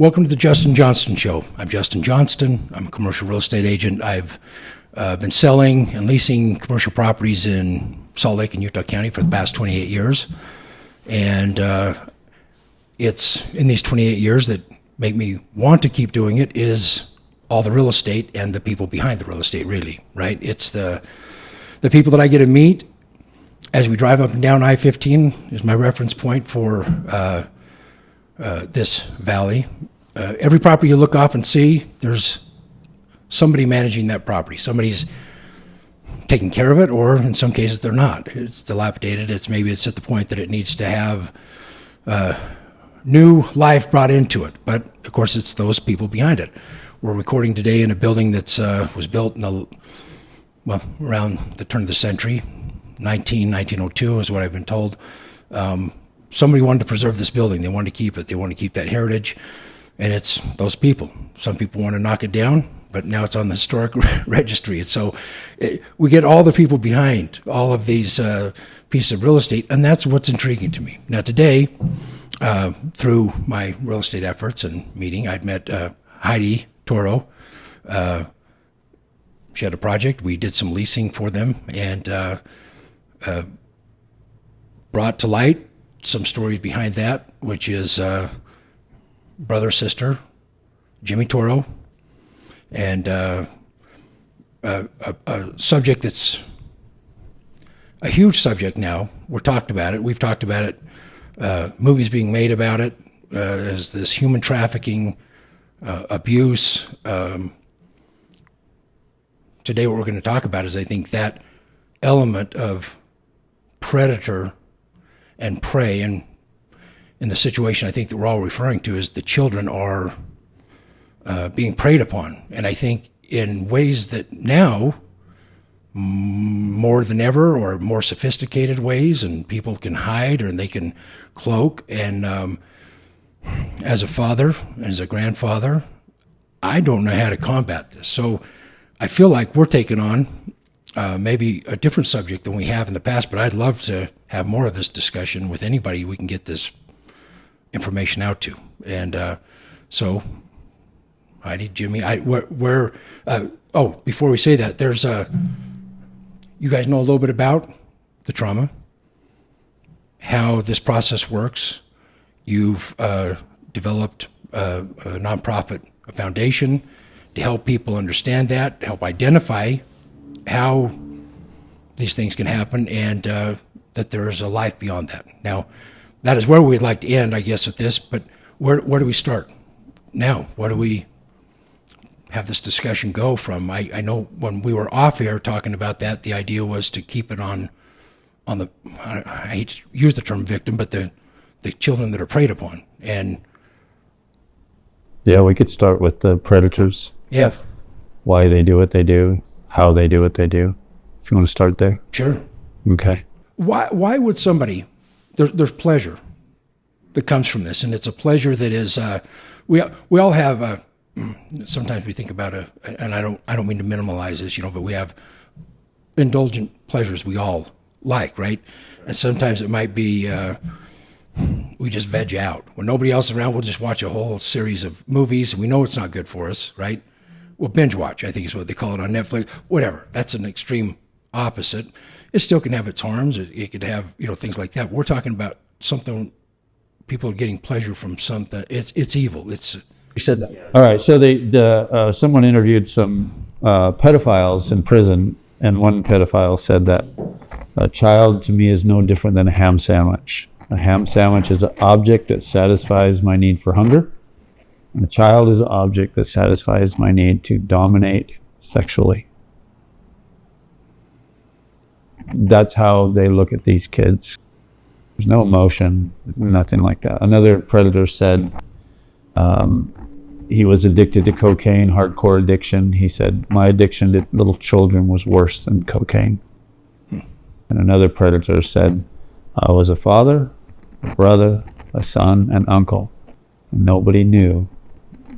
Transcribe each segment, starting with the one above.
Welcome to the Justin Johnston Show. I'm Justin Johnston. I'm a commercial real estate agent. I've been selling and leasing commercial properties in Salt Lake and Utah County for the past 28 years. And it's in these 28 years that make me want to keep doing it is all the real estate and the people behind the real estate, really, right? It's the people that I get to meet as we drive up and down I-15 is my reference point for this valley. Every property you look off and see, there's somebody managing that property. Somebody's taking care of it, or in some cases they're not. It's dilapidated. Maybe it's at the point that it needs to have new life brought into it. But of course, it's those people behind it. We're recording today in a building that was built in around the turn of the century, 1902 is what I've been told. Somebody wanted to preserve this building. They wanted to keep it. They want to keep that heritage. And it's those people. Some people want to knock it down, but now it's on the historic registry. And so we get all the people behind all of these pieces of real estate, and that's what's intriguing to me. Now today, through my real estate efforts and meeting, I'd met Heidi Toro. She had a project. We did some leasing for them and brought to light some stories behind that, which is brother, sister, Jimmy Toro, and a subject that's a huge subject now. We're talked about it. We've talked about it. Movies being made about it as this human trafficking, abuse. Today what we're going to talk about is, I think, that element of predator and prey, and in the situation I think that we're all referring to is the children are being preyed upon. And I think in ways that now, more than ever, or more sophisticated ways, and people can hide or they can cloak. And as a father, as a grandfather, I don't know how to combat this. So I feel like we're taking on maybe a different subject than we have in the past, but I'd love to have more of this discussion with anybody we can get this information out to. And so, Heidi, Jimmy, before we say that, there's you guys know a little bit about the trauma, how this process works. You've developed a nonprofit, a foundation to help people understand that, help identify how these things can happen, and that there is a life beyond that. Now, that is where we'd like to end, I guess, with this, but where do we start now? What do we have this discussion go from? I know when we were off air talking about that, the idea was to keep it on the, I hate to use the term victim, but the children that are preyed upon. And yeah, we could start with the predators. Yeah. Why they do what they do, how they do what they do. If you want to start there. Sure. Okay. Why would somebody, there's pleasure that comes from this, and it's a pleasure that is, we all have, sometimes we think about and I don't mean to minimalize this, but we have indulgent pleasures we all like, right? And sometimes it might be, we just veg out. When nobody else is around, we'll just watch a whole series of movies, and we know it's not good for us, right? We'll binge watch, I think is what they call it on Netflix, whatever. That's an extreme opposite. It still can have its harms. It could have, things like that. We're talking about something, people are getting pleasure from something. It's evil. You said that. All right. So someone interviewed some pedophiles in prison, and one pedophile said that a child to me is no different than a ham sandwich. A ham sandwich is an object that satisfies my need for hunger, and a child is an object that satisfies my need to dominate sexually. That's how they look at these kids. There's no emotion, nothing like that. Another predator said he was addicted to cocaine, hardcore addiction. He said, my addiction to little children was worse than cocaine. And another predator said, I was a father, a brother, a son, and uncle. And nobody knew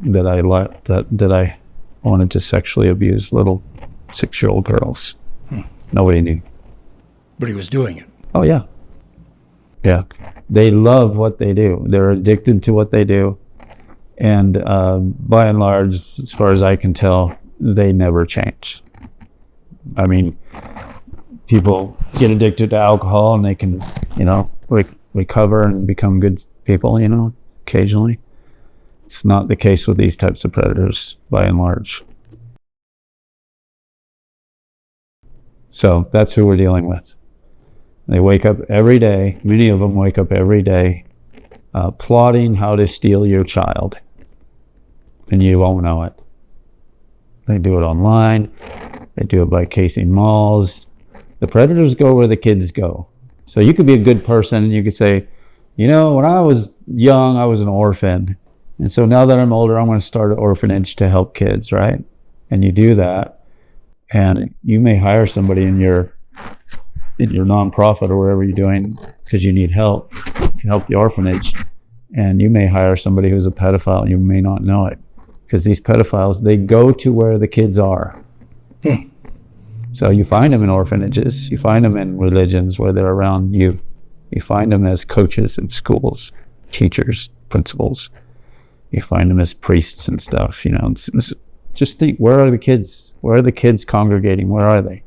that I wanted to sexually abuse little 6-year-old girls. Nobody knew. But he was doing it. Oh, yeah. Yeah. They love what they do. They're addicted to what they do. And by and large, as far as I can tell, they never change. I mean, people get addicted to alcohol and they can, recover and become good people, occasionally. It's not the case with these types of predators, by and large. So that's who we're dealing with. They wake up every day, many of them wake up every day, plotting how to steal your child. And you won't know it. They do it online. They do it by casing malls. The predators go where the kids go. So you could be a good person and you could say, when I was young, I was an orphan. And so now that I'm older, I'm going to start an orphanage to help kids, right? And you do that. And you may hire somebody in your nonprofit or wherever you're doing because you need help to help the orphanage. And you may hire somebody who's a pedophile and you may not know it. Because these pedophiles, they go to where the kids are. So you find them in orphanages, you find them in religions where they're around you. You find them as coaches in schools, teachers, principals. You find them as priests and stuff, Just think, where are the kids? Where are the kids congregating? Where are they?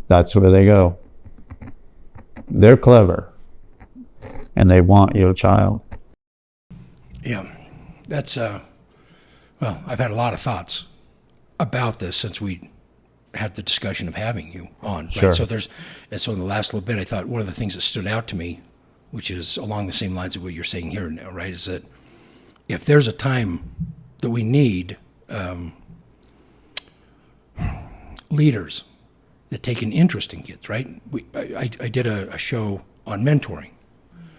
That's where they go. They're clever. And they want your child. Yeah, that's, well, I've had a lot of thoughts about this since we had the discussion of having you on. Right? Sure. So in the last little bit, I thought one of the things that stood out to me, which is along the same lines of what you're saying here now, right, is that if there's a time that we need leaders that take an interest in kids, right? I did a show on mentoring.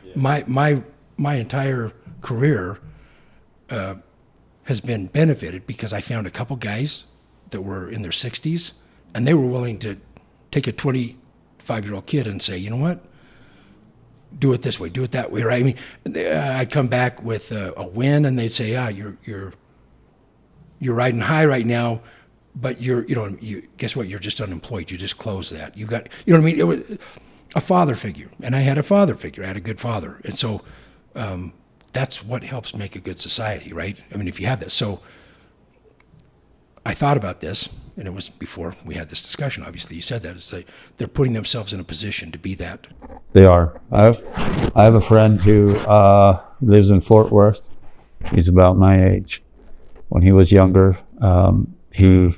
Yeah. My entire career has been benefited because I found a couple guys that were in their 60s, and they were willing to take a 25-year-old kid and say, you know what? Do it this way, do it that way, right? I mean, I'd come back with a win, and they'd say, you're riding high right now, but guess what? You're just unemployed. You just closed that. You got, what I mean? It was a father figure, and I had a father figure. I had a good father, and so that's what helps make a good society, right? I mean, if you have this. So I thought about this, and it was before we had this discussion. Obviously, you said that it's like they're putting themselves in a position to be that. They are. I have a friend who lives in Fort Worth. He's about my age. When he was younger, he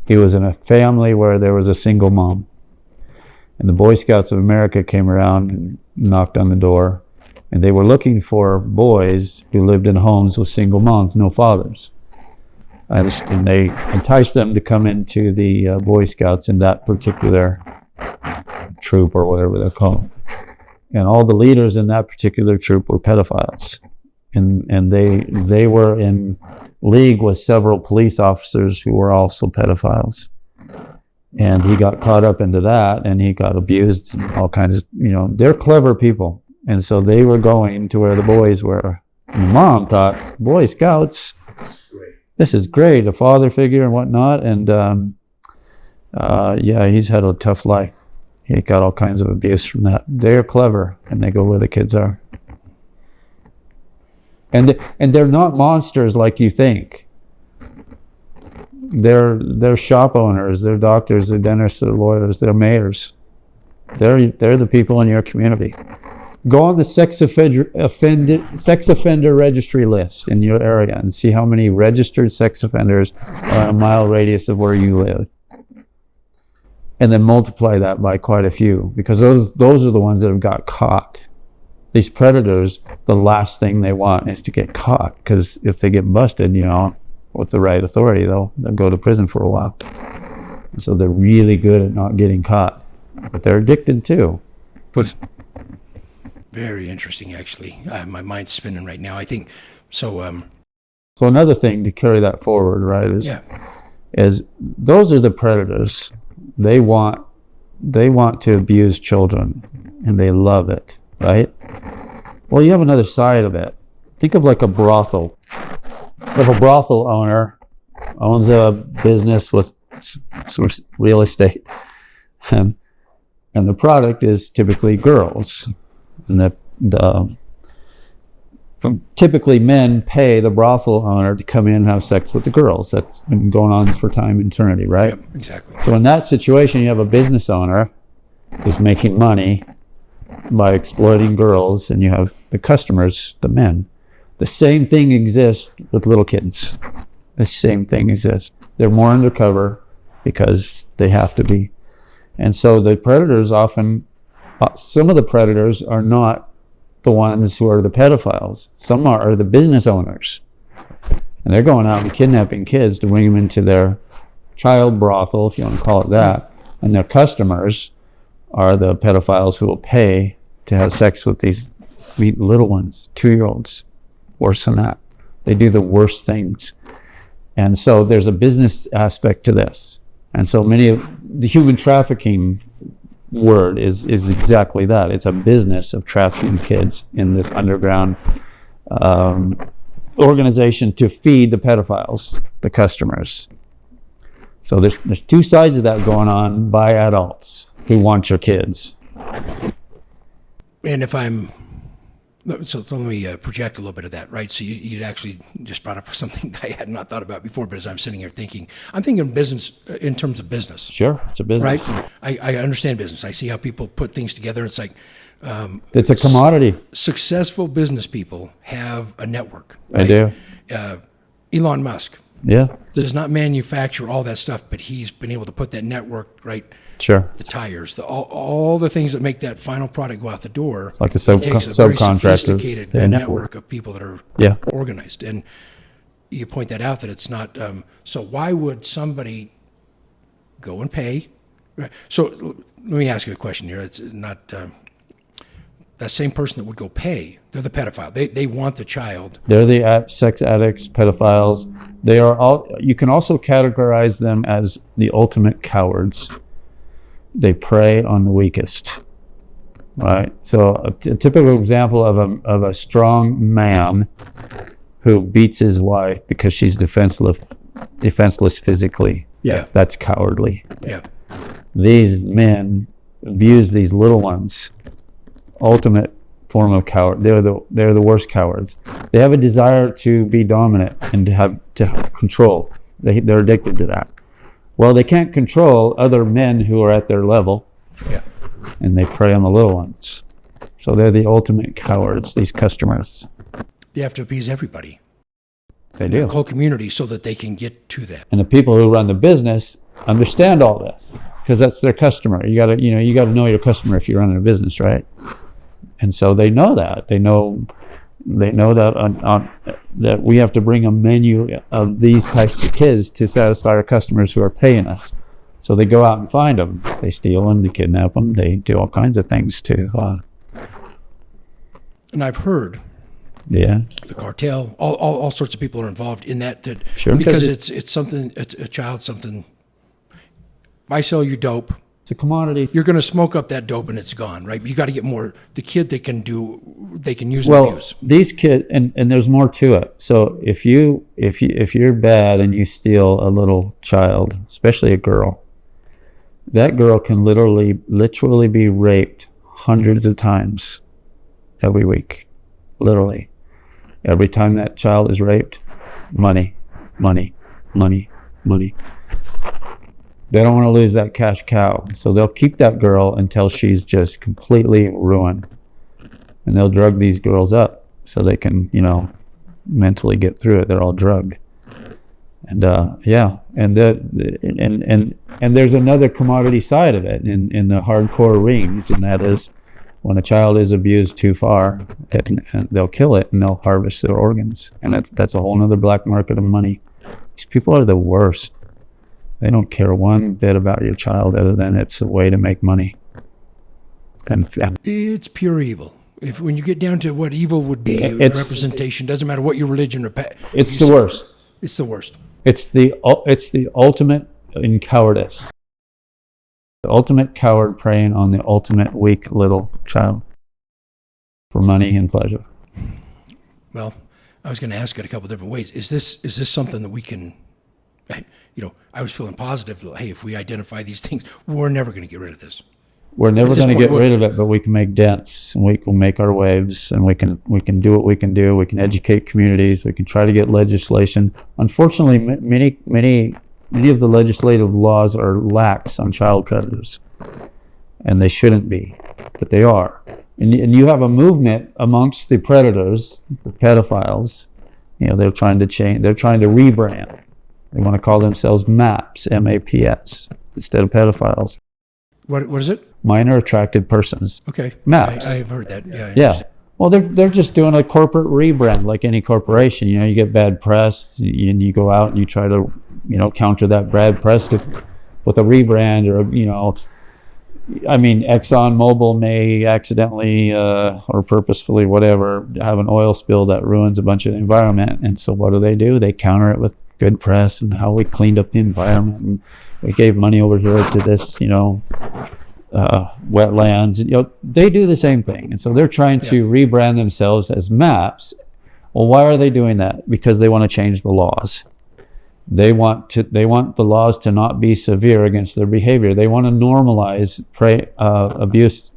was in a family where there was a single mom, and the Boy Scouts of America came around and knocked on the door, and they were looking for boys who lived in homes with single moms, no fathers. And they enticed them to come into the Boy Scouts in that particular troop or whatever they're called. And all the leaders in that particular troop were pedophiles. And they were in league with several police officers who were also pedophiles. And he got caught up into that, and he got abused and all kinds of, they're clever people. And so they were going to where the boys were. And the mom thought, Boy Scouts, this is great, a father figure and whatnot. And he's had a tough life. He got all kinds of abuse from that. They're clever, and they go where the kids are. And they're not monsters like you think. They're shop owners, they're doctors, they're dentists, they're lawyers, they're mayors. They're the people in your community. Go on the sex offender registry list in your area and see how many registered sex offenders are in a mile radius of where you live. And then multiply that by quite a few, because those are the ones that have got caught. These predators, the last thing they want is to get caught, because if they get busted, with the right authority, they'll go to prison for a while. And so they're really good at not getting caught, but they're addicted too. Very interesting, actually. My mind's spinning right now. I think so. So another thing to carry that forward, right, is those are the predators. They want to abuse children, and they love it, right? Well, you have another side of it. Think of like a brothel. If a brothel owner owns a business with some real estate, and the product is typically girls, and the typically men pay the brothel owner to come in and have sex with the girls. That's been going on for time and eternity, right? Yep, exactly. So in that situation, you have a business owner who's making money by exploiting girls, and you have the customers, the men. The same thing exists with little kids. The same thing exists. They're more undercover because they have to be. And so the predators often, some of the predators are not the ones who are the pedophiles. Some are the business owners. And they're going out and kidnapping kids to bring them into their child brothel, if you want to call it that. And their customers are the pedophiles who will pay to have sex with these little ones, 2-year-olds, worse than that. They do the worst things. And so there's a business aspect to this. And so many of the human trafficking word is exactly that. It's a business of trafficking kids in this underground organization to feed the pedophiles, the customers. So there's two sides of that going on by adults who want your kids. And if I'm, so let me project a little bit of that, right? So you actually just brought up something that I had not thought about before, but as I'm sitting here thinking, I'm thinking business in terms of business. Sure, it's a business. Right? I understand business. I see how people put things together. It's like, it's a commodity. Successful business people have a network. Right? They do. Elon Musk. Yeah. Does not manufacture all that stuff, but he's been able to put that network, right? Sure. The tires, all the things that make that final product go out the door. Like a takes a very subcontractor sophisticated network network of people that are organized. And you point that out that it's not. So why would somebody go and pay? Right. So let me ask you a question here. It's not that same person that would go pay. They're the pedophile. They want the child. They're the sex addicts, pedophiles. They are all. You can also categorize them as the ultimate cowards. They prey on the weakest, right? So a typical example of a strong man who beats his wife because she's defenseless physically. Yeah. That's cowardly. Yeah. These men abuse these little ones. Ultimate form of coward. They're the worst cowards. They have a desire to be dominant and to have control. They're addicted to that. Well, they can't control other men who are at their level, and they prey on the little ones. So they're the ultimate cowards, these customers. They have to appease everybody. They do. The whole community so that they can get to that. And the people who run the business understand all this because that's their customer. You gotta know your customer if you're running a business, right? And so they know that. They know that that we have to bring a menu of these types of kids to satisfy our customers who are paying us. So they go out and find them. They steal them, they kidnap them, they do all kinds of things to. And I've heard the cartel, all sorts of people are involved in that. Sure, because it's something, it's a child something. If I sell you dope, it's a commodity. You're going to smoke up that dope and it's gone, right? You got to get more. The kid they can use and well, abuse. These kids, and there's more to it. So if you're bad and you steal a little child, especially a girl, that girl can literally be raped hundreds of times every week. Literally. Every time that child is raped, money, money, money, money. They don't want to lose that cash cow. So they'll keep that girl until she's just completely ruined. And they'll drug these girls up so they can, mentally get through it. They're all drugged. And and there's another commodity side of it in the hardcore rings, and that is when a child is abused too far, they'll kill it and they'll harvest their organs. And that's a whole other black market of money. These people are the worst. They don't care one bit about your child other than it's a way to make money. And it's pure evil. When you get down to what evil would be, representation, doesn't matter what your religion or it's the worst. It's the worst. It's the ultimate in cowardice. The ultimate coward preying on the ultimate weak little child for money and pleasure. Well, I was going to ask it a couple different ways. Is this something that we can? I was feeling positive that, hey, if we identify these things, we're never going to get rid of this. We're never At this going to point, get rid of it, but we can make dents, and we can make our waves, and we can do what we can do. We can educate communities. We can try to get legislation. Unfortunately, many of the legislative laws are lax on child predators, and they shouldn't be, but they are. And you have a movement amongst the predators, the pedophiles. You know, they're trying to change. They're trying to rebrand. They want to call themselves MAPS, MAPS, instead of pedophiles. What is it? Minor attracted persons. Okay. MAPS. I've heard that. Yeah. Yeah. Well, they're just doing a corporate rebrand like any corporation. You know, you get bad press, and you go out and you try to, you know, counter that bad press with a rebrand, or, you know, I mean, ExxonMobil may accidentally or purposefully, whatever, have an oil spill that ruins a bunch of the environment. And so what do? They counter it with good press and how we cleaned up the environment, and we gave money over here to this, you know, wetlands. You know, they do the same thing. And so they're trying to rebrand themselves as MAPS. Well, why are they doing that? Because they want to change the laws. They want the laws to not be severe against their behavior. They want to normalize abuse.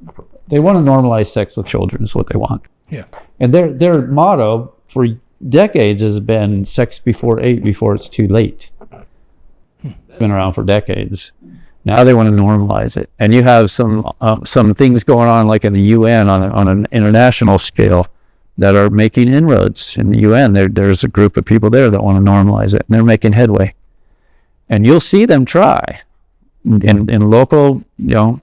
They want to normalize sex with children is what they want. Yeah. And their motto for decades has been sex before it's too late. It's been around for decades. Now they want to normalize it. And you have some things going on, like in the UN on an international scale, that are making inroads in the UN. There's a group of people there that want to normalize it, and they're making headway. And you'll see them try. In local, you know,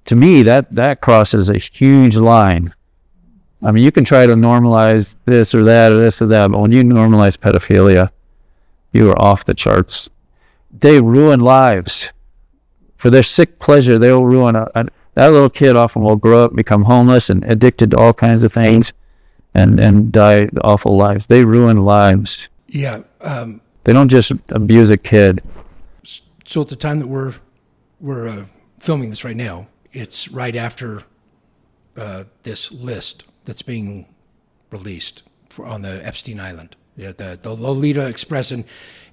to me, that crosses a huge line. I mean, you can try to normalize this or that or this or that, but when you normalize pedophilia, you are off the charts. They ruin lives. For their sick pleasure, they'll ruin that little kid often will grow up, become homeless and addicted to all kinds of things, and die awful lives. They ruin lives. Yeah. They don't just abuse a kid. So at the time that we're filming this right now, it's right after this list that's being released on the Epstein Island, the Lolita Express, and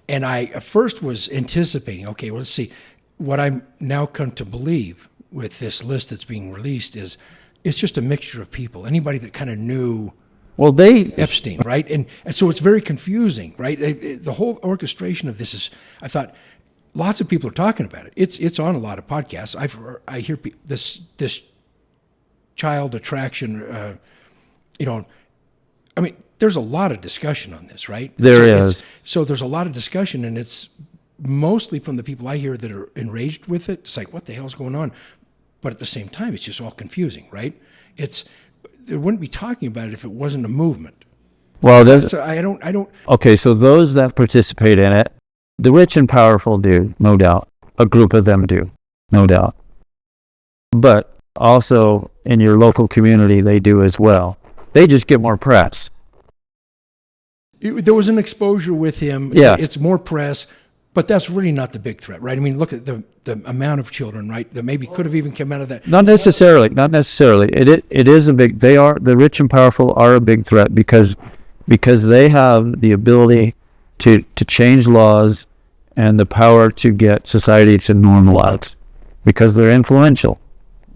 I at first was anticipating, okay, well, let's see. What I'm now come to believe with this list that's being released is it's just a mixture of people. Anybody that kind of knew Epstein, right? And so it's very confusing, right? The whole orchestration of this is, I thought, lots of people are talking about it. It's on a lot of podcasts. I hear this child attraction, you know, I mean, there's a lot of discussion on this, right? There is. So there's a lot of discussion, and it's mostly from the people I hear that are enraged with it. It's like, what the hell's going on? But at the same time, it's just all confusing, right? They wouldn't be talking about it if it wasn't a movement. Well, so I don't. Okay, so those that participate in it, the rich and powerful do, no doubt. A group of them do, no doubt. But also in your local community, they do as well. They just get more press. There was an exposure with him. Yeah. It's more press, but that's really not the big threat, right? I mean, look at the amount of children, right, that maybe could have even come out of that. Not necessarily. It is a big. The rich and powerful are a big threat because they have the ability to change laws and the power to get society to normalize, because they're influential,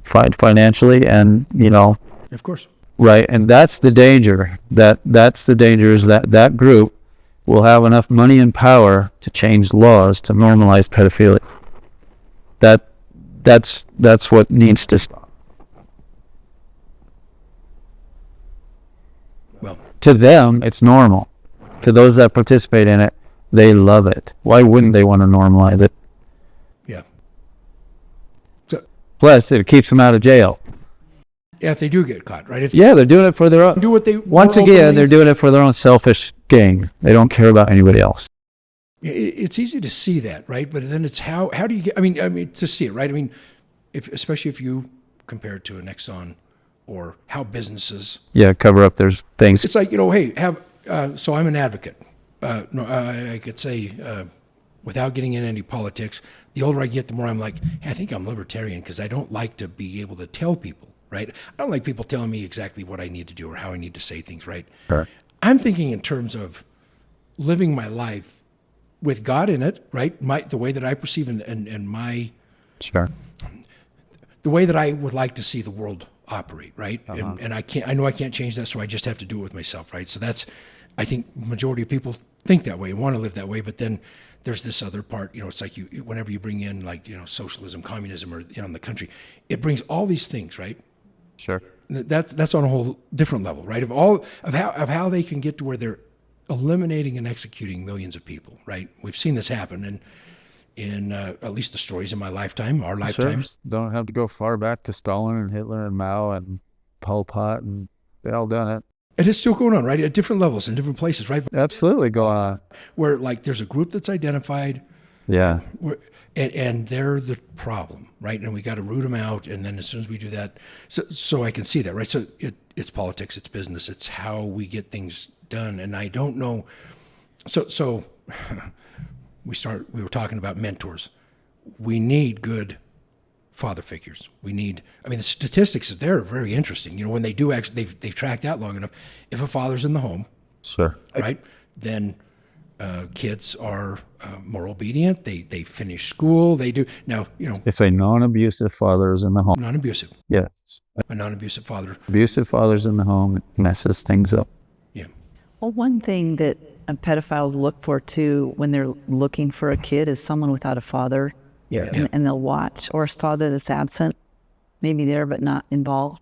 financially, and, you know. Of course. Right, and that's the danger. That's the danger, is that group will have enough money and power to change laws to normalize pedophilia. That's what needs to stop. Well, to them, it's normal. To those that participate in it, they love it. Why wouldn't they want to normalize it? Yeah. Plus, it keeps them out of jail. Yeah, if they do get caught, right? They're doing it for their own. Do what they Once again, they're doing it for their own selfish gain. They don't care about anybody else. It's easy to see that, right? But then it's how do you get? I mean to see it, right? I mean, especially if you compare it to an Exxon or how businesses cover up their things. It's like, you know, hey, so I'm an advocate. No, I could say without getting in any politics. The older I get, the more I'm like, hey, I think I'm libertarian because I don't like to be able to tell people. Right? I don't like people telling me exactly what I need to do or how I need to say things, right? Sure. I'm thinking in terms of living my life with God in it, right? The way that I perceive and my... Sure. the way that I would like to see the world operate, right? And I know I can't change that, so I just have to do it with myself, right? So that's, I think majority of people think that way and want to live that way, but then there's this other part, it's like whenever you bring in like, socialism, communism, or, in the country, it brings all these things, right? Sure. That's on a whole different level, right? Of how they can get to where they're eliminating and executing millions of people, right? We've seen this happen in at least the stories in my lifetime, our lifetimes. Sure. Don't have to go far back to Stalin and Hitler and Mao and Pol Pot, and they all done it. It is still going on, right? At different levels in different places, right? Absolutely going on. Where like there's a group that's identified, Yeah. and they're the problem, right? And we got to root them out. And then as soon as we do that, so I can see that, right? So it's politics, it's business, it's how we get things done. And I don't know. So we were talking about mentors. We need good father figures. The statistics there are very interesting. When they do actually, they've tracked that long enough. If a father's in the home, Sure. right, then kids are more obedient. They finish school. They do now. If a non-abusive father is in the home. Non-abusive. Yes. A non-abusive father. Abusive father's in the home, it messes things up. Yeah. Well, one thing that pedophiles look for too when they're looking for a kid is someone without a father. Yeah. And they'll watch, or a father that's absent, maybe there but not involved.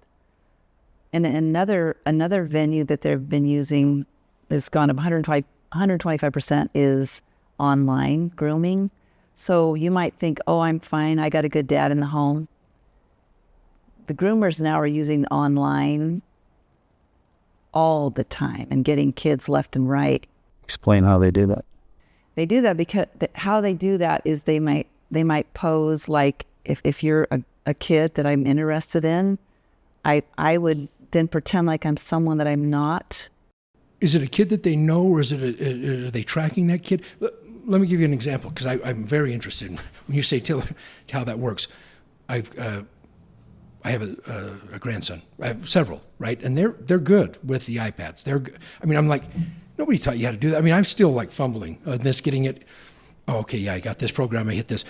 And another venue that they've been using that's gone up 125% is online grooming. So you might think, oh, I'm fine, I got a good dad in the home. The groomers now are using online all the time and getting kids left and right. Explain how they do that. They do that because how they do that is they might pose like, if you're a kid that I'm interested in, I would then pretend like I'm someone that I'm not. Is it a kid that they know, or is it are they tracking that kid? Let me give you an example, because I'm very interested in when you say tell how that works. I have a grandson. I have several, right? And they're good with the iPads. I'm like, nobody taught you how to do that. I'm still like fumbling on this, getting it. Oh, okay, yeah, I got this program. I hit this.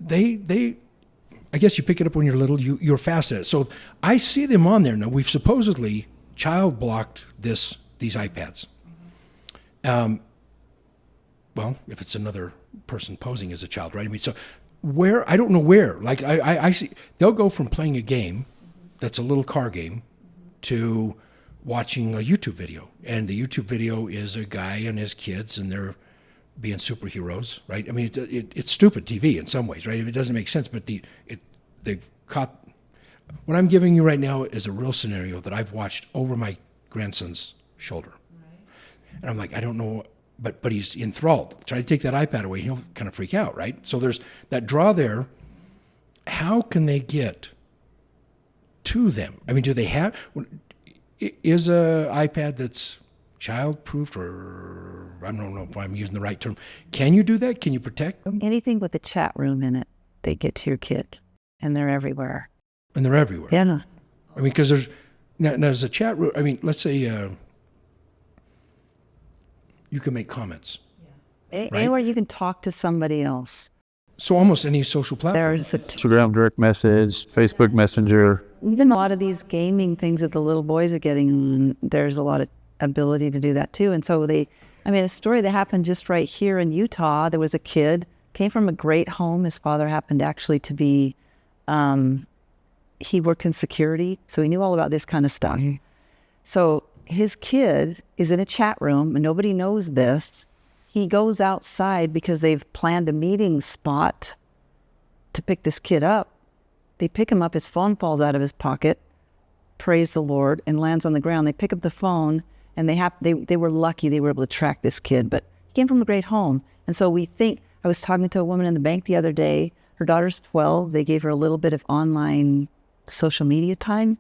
I guess you pick it up when you're little. You're fast at it. So I see them on there now. We've supposedly child blocked these iPads. Well, if it's another person posing as a child, right? So where, I don't know where. Like I see, they'll go from playing a game that's a little car game to watching a YouTube video, and the YouTube video is a guy and his kids, and they're being superheroes, right? It's stupid TV in some ways, right? It doesn't make sense, but they've caught. What I'm giving you right now is a real scenario that I've watched over my grandson's shoulder, and I'm like, I don't know, but he's enthralled. Try to take that iPad away, he'll kind of freak out, right? So there's that draw there. How can they get to them? Do they have? Is a iPad that's child-proofed, or I don't know if I'm using the right term. Can you do that? Can you protect them? Anything with a chat room in it, they get to your kid, and they're everywhere. And they're everywhere. Yeah. Because there's a chat room. Let's say you can make comments. Yeah. Right? Anywhere you can talk to somebody else. So almost any social platform. There's Instagram direct message, Facebook Messenger. Even a lot of these gaming things that the little boys are getting, there's a lot of ability to do that too. And so a story that happened just right here in Utah, there was a kid, came from a great home. His father happened actually to be, he worked in security, so he knew all about this kind of stuff. Mm-hmm. So his kid is in a chat room, and nobody knows this. He goes outside because they've planned a meeting spot to pick this kid up. They pick him up, his phone falls out of his pocket, praise the Lord, and lands on the ground. They pick up the phone, and they were lucky they were able to track this kid, but he came from a great home. And so I was talking to a woman in the bank the other day. Her daughter's 12. They gave her a little bit of online social media time.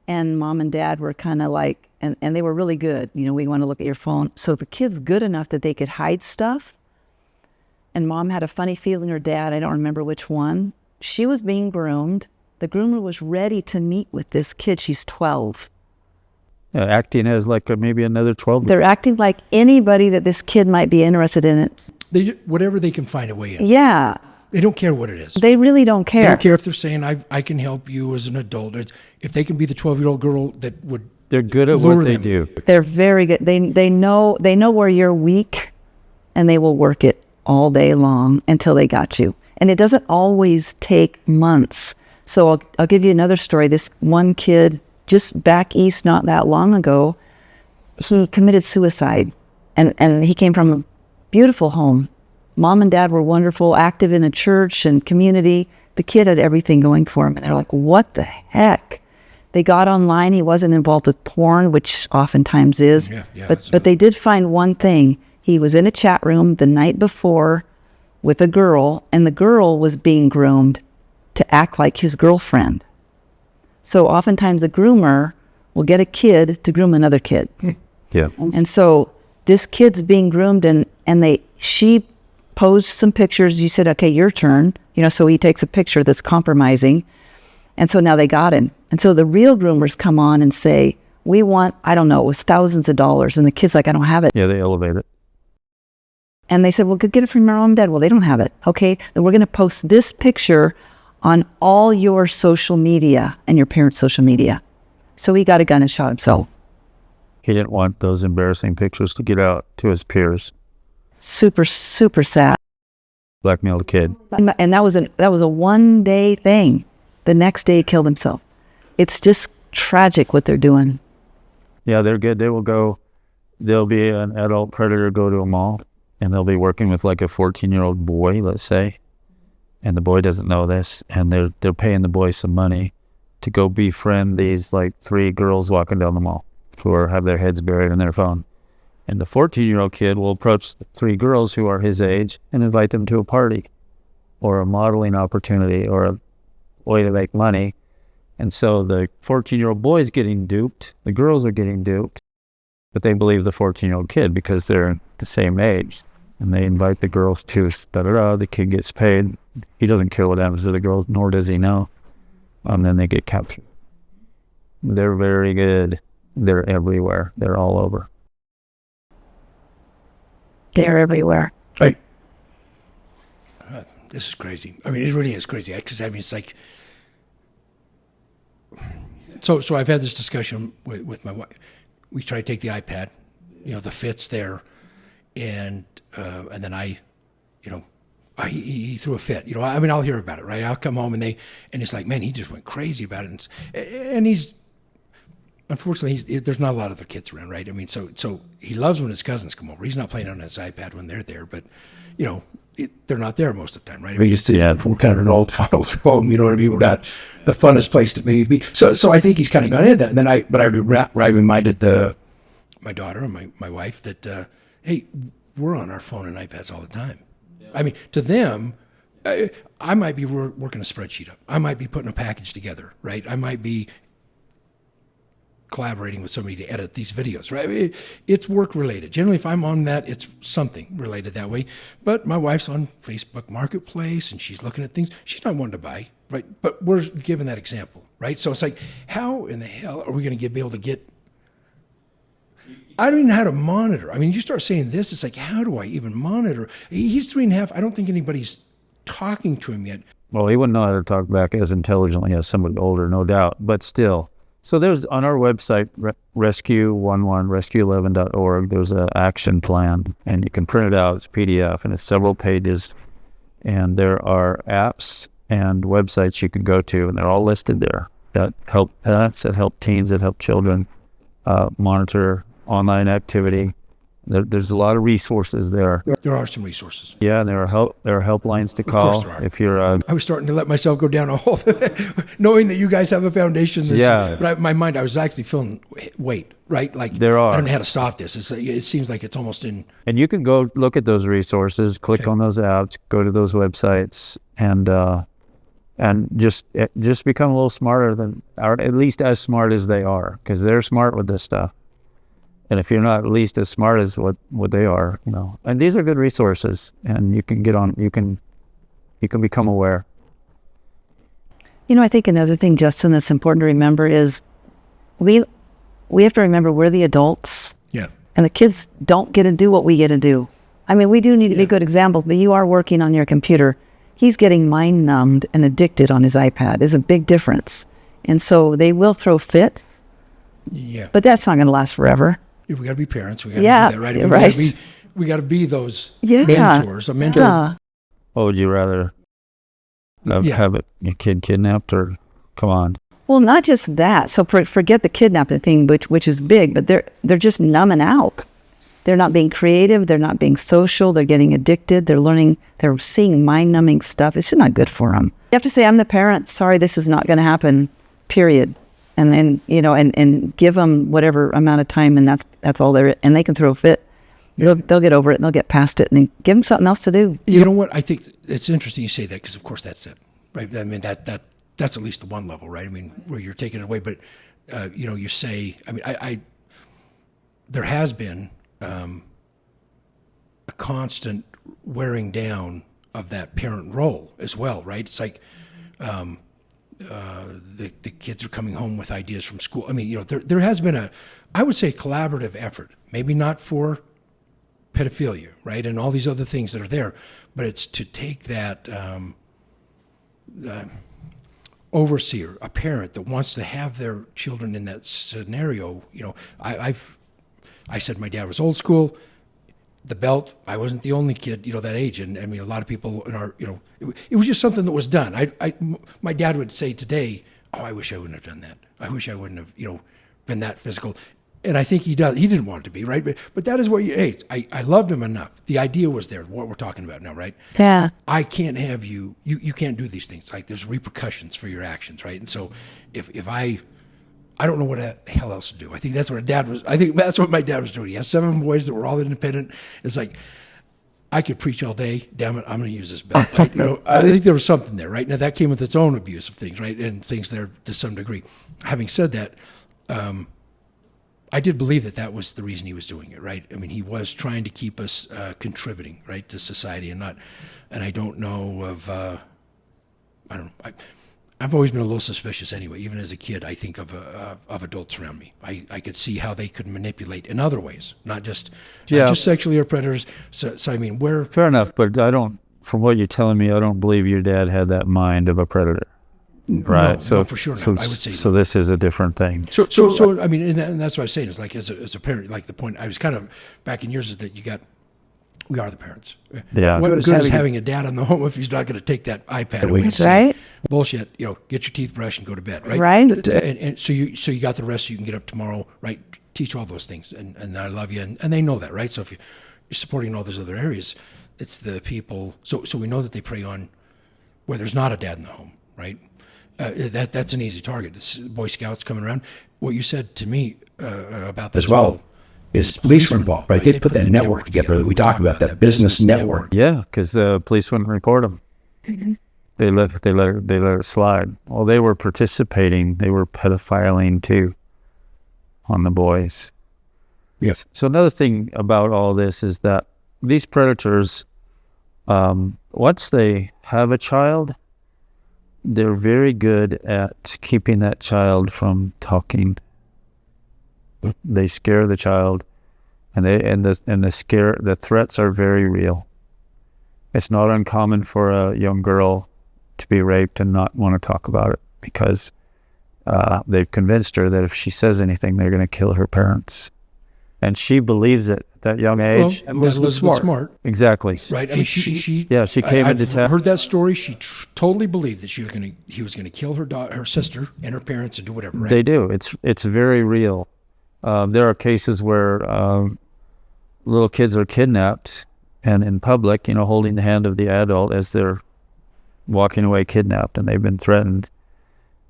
And mom and dad were kind of like, and they were really good. We want to look at your phone. So the kid's good enough that they could hide stuff. And mom had a funny feeling, her dad, I don't remember which one. She was being groomed. The groomer was ready to meet with this kid. She's 12. Acting as like maybe another 12. They're acting like anybody that this kid might be interested in it. Whatever they can find a way in. Yeah. They don't care what it is. They really don't They care. don't care if they're saying, I can help you as an adult. If they can be the 12-year-old girl that would They're good at lure what they them. do. They're very good. They know where you're weak, and they will work it all day long until they got you. And it doesn't always take months. So I'll give you another story. This one kid just back east not that long ago, he committed suicide, and he came from a beautiful home. Mom and dad were wonderful, active in a church and community. The kid had everything going for him, and they're like, what the heck? They got online. He wasn't involved with porn, which oftentimes is. But they did find one thing. He was in a chat room the night before with a girl, and the girl was being groomed to act like his girlfriend. So oftentimes the groomer will get a kid to groom another kid. Yeah. And so this kid's being groomed, and she posed some pictures. You said, okay, your turn. So he takes a picture that's compromising. And so now they got him. And so the real groomers come on and say, we want, I don't know, it was thousands of dollars. And the kid's like, I don't have it. Yeah, they elevate it. And they said, well, go get it from your mom and dad. Well, they don't have it. Okay, then we're going to post this picture on all your social media and your parents' social media. So he got a gun and shot himself. He didn't want those embarrassing pictures to get out to his peers. Super, super sad. Blackmailed a kid. And that was a one-day thing. The next day he killed himself. It's just tragic what they're doing. Yeah, they're good. There'll be an adult predator go to a mall, and they'll be working with like a 14-year-old boy, let's say, and the boy doesn't know this, and they're paying the boy some money to go befriend these like 3 girls walking down the mall who have their heads buried in their phone. And the 14-year-old kid will approach the 3 girls who are his age and invite them to a party or a modeling opportunity or a way to make money. And so the 14-year-old boy is getting duped, the girls are getting duped, but they believe the 14-year-old kid because they're the same age. And they invite the girls to da-da-da, the kid gets paid. He doesn't care what happens to the girls, nor does he know. And then they get captured. They're very good. They're everywhere. They're all over. They're everywhere. Right. This is crazy. I mean, it really is crazy. Because it's like, so I've had this discussion with my wife. We try to take the iPad, the fit's there, and then he threw a fit. I'll hear about it, right? I'll come home and it's like, man, he just went crazy about it, and he's. Unfortunately, there's not a lot of other kids around, right? I mean, so he loves when his cousins come over. He's not playing on his iPad when they're there, but, they're not there most of the time, right? I mean, we're kind of an old home, you know what I mean? We're not the funnest place to maybe be. So I think he's kind of gone into that. And then I reminded my daughter and my wife that, hey, we're on our phone and iPads all the time. Yeah. I mean, to them, I might be working a spreadsheet up. I might be putting a package together, right? I might be collaborating with somebody to edit these videos, right? It's work related. Generally, if I'm on that, it's something related that way. But my wife's on Facebook Marketplace and she's looking at things. She's not one to buy, right? But we're given that example, right? So it's like, how in the hell are we going to be able to get? I don't even know how to monitor. I mean, you start saying this, it's like, how do I even monitor? He's 3.5. I don't think anybody's talking to him yet. Well, he wouldn't know how to talk back as intelligently as somebody older, no doubt, but still. So there's on our website, RESCUE11, RESCUE11.org, there's an action plan, and you can print it out. It's PDF, and it's several pages. And there are apps and websites you can go to, and they're all listed there that help parents, that help teens, that help children monitor online activity. There's a lot of resources there. There are some resources. Yeah, and there are helplines to call. Of course there are. If you're I was starting to let myself go down a hole, knowing that you guys have a foundation. But my mind, I was actually feeling weight, right? Like there are. I don't know how to stop this. It seems like it's almost in. And you can go look at those resources, click on those apps, go to those websites, and just become a little smarter or at least as smart as they are, because they're smart with this stuff. And if you're not at least as smart as what they are, and these are good resources, and you can get on, you can become aware. I think another thing, Justin, that's important to remember is we have to remember we're the adults. Yeah. And the kids don't get to do what we get to do. I mean, we do need to be good examples, but you are working on your computer. He's getting mind numbed and addicted on his iPad. Is a big difference. And so they will throw fits, Yeah. but that's not going to last forever. We got to be parents. We got to Yeah, do that, right? right. We got to be those Yeah. mentors. A mentor. Yeah. What would you rather have your kid kidnapped, or come on? Well, not just that. So forget the kidnapping thing, which is big, but they're just numbing out. They're not being creative. They're not being social. They're getting addicted. They're learning. They're seeing mind-numbing stuff. It's just not good for them. You have to say, I'm the parent. Sorry, this is not going to happen, period. And then, and give them whatever amount of time, and that's all they're, and they can throw a fit. They'll get over it, and they'll get past it, and then give them something else to do. You know what? I think it's interesting you say that, because of course that's it, right? I mean, that's at least the one level, right? I mean, where you're taking it away, but you say, I mean, I there has been a constant wearing down of that parent role as well, right? It's like the kids are coming home with ideas from school. I mean, there has been I would say, collaborative effort, maybe not for pedophilia, right, and all these other things that are there, but it's to take that overseer, a parent that wants to have their children in that scenario. I said my dad was old school. The belt, I wasn't the only kid, that age. And I mean, a lot of people in our, it was just something that was done. My dad would say today, oh, I wish I wouldn't have done that. I wish I wouldn't have, been that physical. And I think he does. He didn't want it to be, right? But that is what I loved him enough. The idea was there, what we're talking about now, right? Yeah. I can't have you can't do these things. Like, there's repercussions for your actions, right? And so if I don't know what the hell else to do. I think that's what my dad was doing. He has 7 boys that were all independent. It's like, I could preach all day. Damn it, I'm going to use this belt. Right? I think there was something there, right? Now, that came with its own abuse of things, right? And things there to some degree. Having said that, I did believe that was the reason he was doing it, right? I mean, he was trying to keep us contributing, right, to society, and I don't know of, I don't know. I've always been a little suspicious anyway. Even as a kid, I think of adults around me. I could see how they could manipulate in other ways, not just sexually or predators. So I mean, fair enough, but I don't. From what you're telling me, I don't believe your dad had that mind of a predator. Right. No, for sure not. I would say so. This is a different thing. So I mean, and that's what I was saying is, like, as a parent, like, the point I was kind of back in years is that we are the parents. Yeah. What good is having a dad in the home if he's not going to take that iPad away? That's right. Bullshit. Get your teeth brushed and go to bed. Right. Right. And so you got the rest. So you can get up tomorrow. Right. Teach all those things, and I love you, and they know that, right? So if you're supporting all those other areas, it's the people. So we know that they prey on where there's not a dad in the home, right? That's an easy target. It's Boy Scouts coming around. What you said to me about that as well is police were involved, right? They put that network together that we talk about, that business network. Yeah, because police wouldn't report them. Mm-hmm. They let it slide. Well, they were participating. They were pedophiling too on the boys. Yes. So another thing about all this is that these predators, once they have a child, they're very good at keeping that child from talking. They scare the child, and the threats are very real. It's not uncommon for a young girl to be raped and not want to talk about it because they've convinced her that if she says anything, they're going to kill her parents. And she believes it at that young age. Well, Elizabeth Smart. Exactly. Right. I mean, she came into town. I've heard that story. She totally believed that he was going to kill her sister and her parents and do whatever. Right? They do. It's very real. There are cases where little kids are kidnapped and in public, holding the hand of the adult as they're walking away kidnapped, and they've been threatened.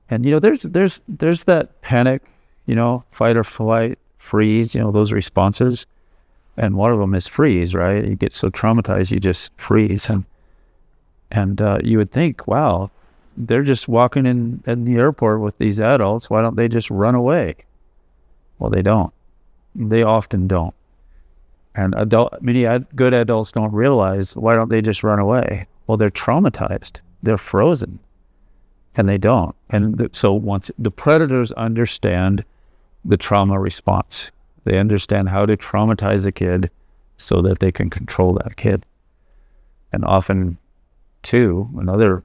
And there's that panic, fight or flight, freeze, those responses, and one of them is freeze, right? You get so traumatized you just freeze, and you would think, wow, they're just walking in the airport with these adults, why don't they just run away? Well, they don't. They often don't. And many good adults don't realize, why don't they just run away? Well, they're traumatized, they're frozen, and they don't. And so once the predators understand the trauma response. They understand how to traumatize a kid so that they can control that kid. And often too, another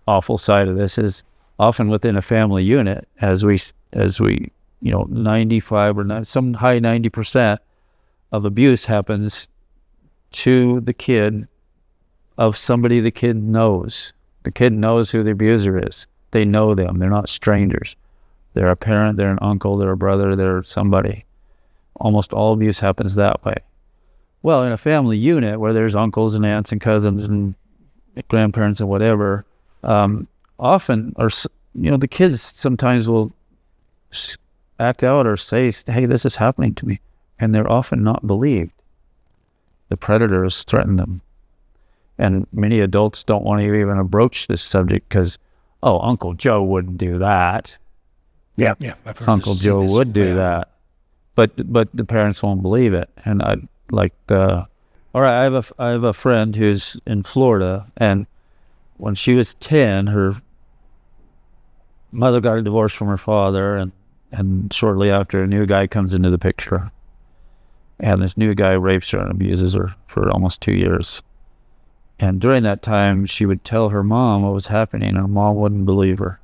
awful side of this is often within a family unit, as we 95 or not, some high 90% of abuse happens to the kid of somebody the kid knows. The kid knows who the abuser is. They know them. They're not strangers. They're a parent, they're an uncle, they're a brother, they're somebody. Almost all abuse happens that way. Well, in a family unit where there's uncles and aunts and cousins and grandparents and whatever, often, or the kids sometimes will act out or say, hey, this is happening to me. And they're often not believed. The predator has threatened them. And many adults don't want to even broach this subject because, oh, Uncle Joe wouldn't do that. Yeah, I've heard Uncle Joe would do that. But the parents won't believe it. And all right, I have a friend who's in Florida, and when she was 10, her mother got a divorce from her father, and shortly after, a new guy comes into the picture. And this new guy rapes her and abuses her for almost 2 years. And during that time, she would tell her mom what was happening, and her mom wouldn't believe her.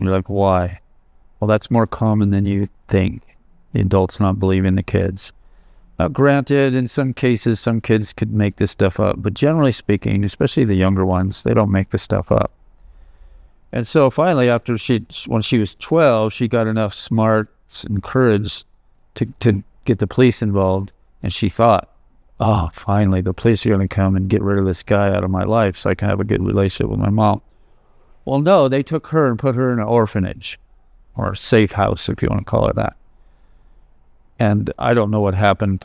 You're like, why? Well, that's more common than you think. The adults not believing the kids. Now, granted, in some cases, some kids could make this stuff up, but generally speaking, especially the younger ones, they don't make this stuff up. And so finally, when she was 12, she got enough smarts and courage to get the police involved, and she thought, oh, finally, the police are going to come and get rid of this guy out of my life so I can have a good relationship with my mom. Well, no, they took her and put her in an orphanage, or a safe house, if you want to call it that. And I don't know what happened.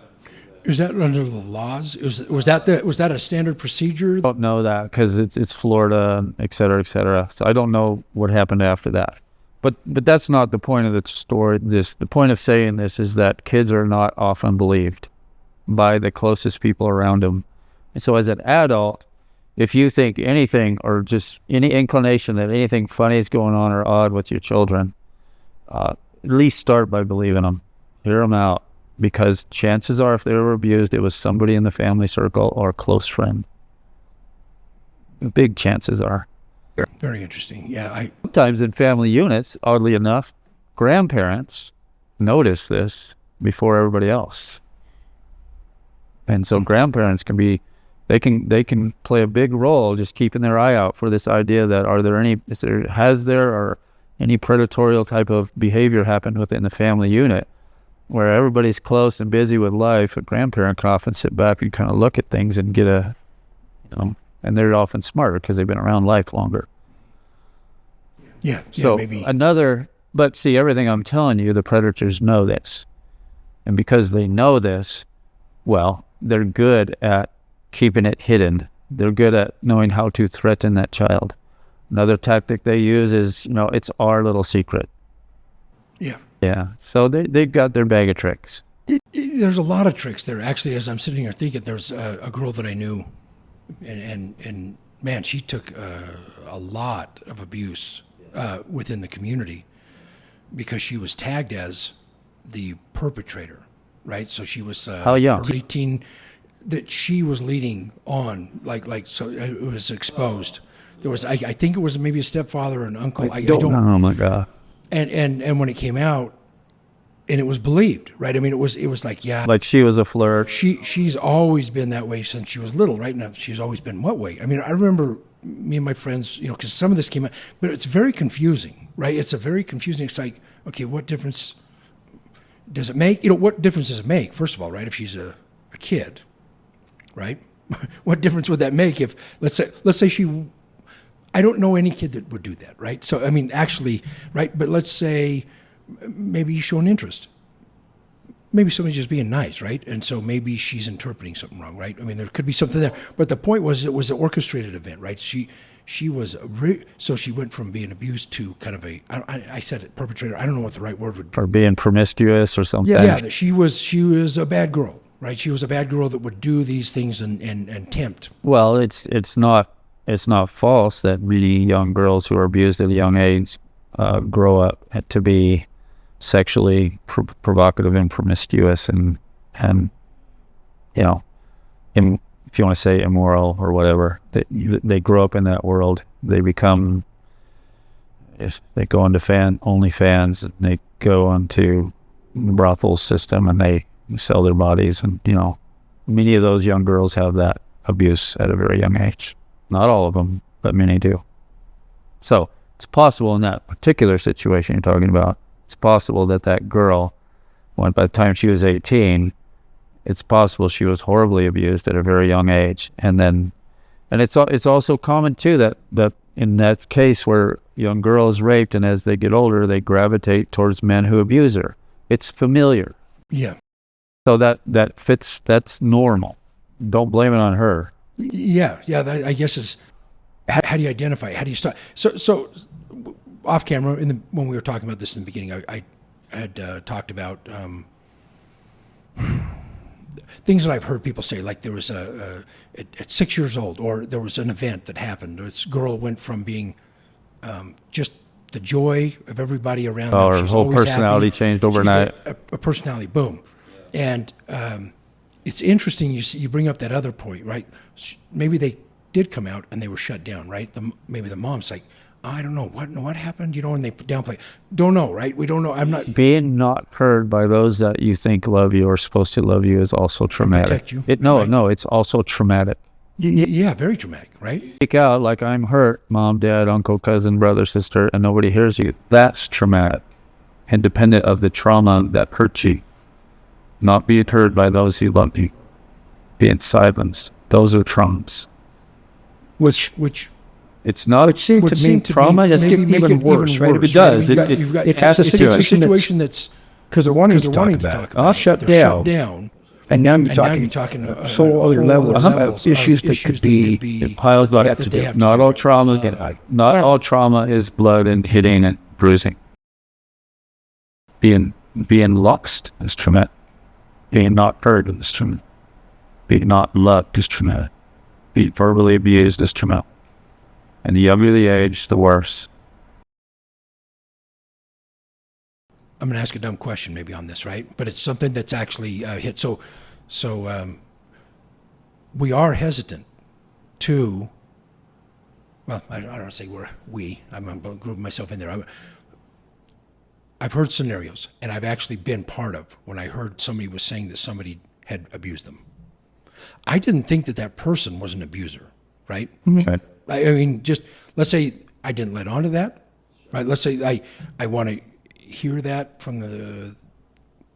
Is that under the laws? Was that a standard procedure? I don't know that because it's Florida, et cetera, et cetera. So I don't know what happened after that. But that's not the point of the story. The point of saying this is that kids are not often believed by the closest people around them. And so as an adult, if you think anything or just any inclination that anything funny is going on or odd with your children, at least start by believing them. Hear them out. Because chances are if they were abused, it was somebody in the family circle or a close friend. Big chances are. Very interesting. Yeah, Sometimes in family units, oddly enough, grandparents notice this before everybody else. And so grandparents they can play a big role just keeping their eye out for this idea that has there any predatory type of behavior happened within the family unit where everybody's close and busy with life. A grandparent can often sit back and kind of look at things and get and they're often smarter because they've been around life longer. Yeah, so maybe. But see, everything I'm telling you, the predators know this. And because they know this, well, they're good at keeping it hidden. They're good at knowing how to threaten that child. Another tactic they use is, it's our little secret. Yeah. Yeah. So they've got their bag of tricks. There's a lot of tricks there. Actually, as I'm sitting here thinking, there's a girl that I knew, and man, she took a lot of abuse within the community because she was tagged as the perpetrator, right? So she was how young? 18. That she was leading on, so it was exposed. There was, I think it was maybe a stepfather or an uncle. I don't. Oh my God. And when it came out, and it was believed, right? I mean, it was like, yeah, like she was a flirt. She's always been that way since she was little, right? Now she's always been what way? I mean, I remember me and my friends, because some of this came out, but it's very confusing, right? It's a very confusing. It's like, okay, what difference does it make? What difference does it make? First of all, right? If she's a kid, right? What difference would that make if let's say she? I don't know any kid that would do that, right? So, I mean, actually, right? But let's say maybe you show an interest. Maybe somebody's just being nice, right? And so maybe she's interpreting something wrong, right? I mean, there could be something there. But the point was it was an orchestrated event, right? She was, so she went from being abused to kind of I said it, perpetrator. I don't know what the right word would be. Or being promiscuous or something. Yeah, that she was a bad girl, right? She was a bad girl that would do these things and tempt. Well, it's not false that many young girls who are abused at a young age grow up to be sexually provocative and promiscuous and if you want to say immoral or whatever, they grow up in that world. They become, if they go into OnlyFans, and they go onto the brothel system, and they sell their bodies, and many of those young girls have that abuse at a very young age. Not all of them, but many do. So it's possible in that particular situation you're talking about, it's possible that girl, by the time she was 18, it's possible she was horribly abused at a very young age. And it's also common too that in that case where young girl is raped, and as they get older, they gravitate towards men who abuse her. It's familiar. Yeah. So that fits, that's normal. Don't blame it on her. Yeah. That, I guess is, how do you identify? How do you start? So off camera, when we were talking about this in the beginning, I had talked about things that I've heard people say, like there was at 6 years old, or there was an event that happened. This girl went from being just the joy of everybody around them. Her whole personality happy. changed overnight. A personality, boom. And it's interesting you bring up that other point, right? Maybe they did come out and they were shut down, right? Maybe the mom's like, I don't know what happened, and they downplay. Don't know, right? We don't know. I'm not being not heard by those that you think love you or supposed to love you is also traumatic. Protect you, No, it's also traumatic. Yeah, very traumatic, right? Speak out like I'm hurt, mom, dad, uncle, cousin, brother, sister, and nobody hears you. That's traumatic, independent of the trauma that hurt you. Not being heard by those who love you, being silenced. Those are traumas. Which it's not would seem to trauma. Be, just maybe get even worse, right? If it right? does, it has a situation that's because they're wanting to talk about it. Shut down. And now you're talking a whole other level of issues that could be. It piles up. Not all trauma. Not all trauma is blood and hitting and bruising. Being lost is traumatic. Being not heard is traumatic. Being not loved is traumatic. Being verbally abused is traumatic. And the younger the age, the worse. I'm going to ask a dumb question maybe on this, right? But it's something that's actually hit. So we are hesitant to, well, I don't want to say I'm grouping myself in there. I've heard scenarios, and I've actually been part of when I heard somebody was saying that somebody had abused them. I didn't think that person was an abuser, right? Okay. I mean, just let's say I didn't let on to that, right? Let's say I want to hear that from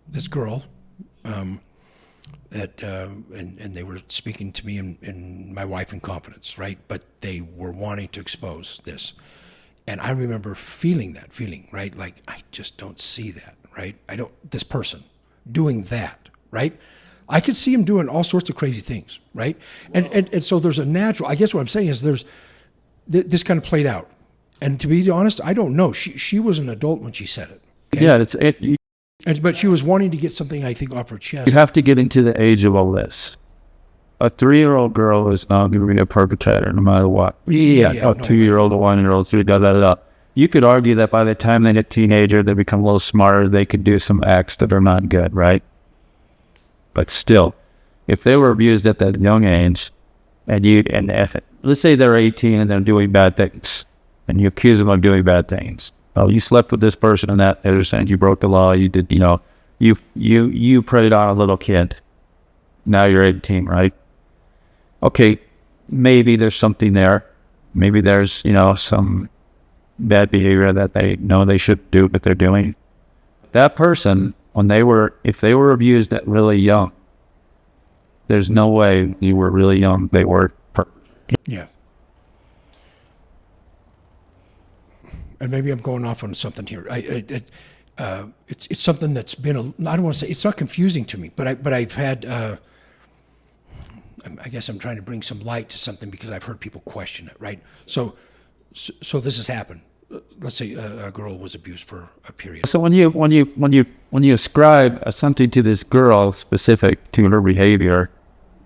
this girl, and they were speaking to me and my wife in confidence, right? But they were wanting to expose this. And I remember feeling that feeling, right? Like, I just don't see that, right? This person doing that, right? I could see him doing all sorts of crazy things, right? And so there's a natural, I guess what I'm saying is this kind of played out. And to be honest, I don't know. She was an adult when she said it. Okay? Yeah, But she was wanting to get something, I think, off her chest. you have to get into the age of all this. A 3-year-old girl is not going to be a perpetrator no matter what. A 2-year-old, a 1-year-old, 3, You could argue that by the time they hit teenager, they become a little smarter. They could do some acts that are not good, right? But still, if they were abused at that young age, let's say they're 18 and they're doing bad things, and you accuse them of doing bad things. Oh, you slept with this person and that person, you broke the law, you did, you preyed on a little kid. Now you're 18, right? Okay, maybe there's something there. Maybe there's, some bad behavior that they know they should do, but they're doing. That person, if they were abused at really young, there's no way you were really young. They were. Yeah. And maybe I'm going off on something here. It's something that's been I don't want to say it's not confusing to me, but I've had. I guess I'm trying to bring some light to something because I've heard people question it, right? So this has happened. Let's say a girl was abused for a period. So when you ascribe something to this girl specific to her behavior,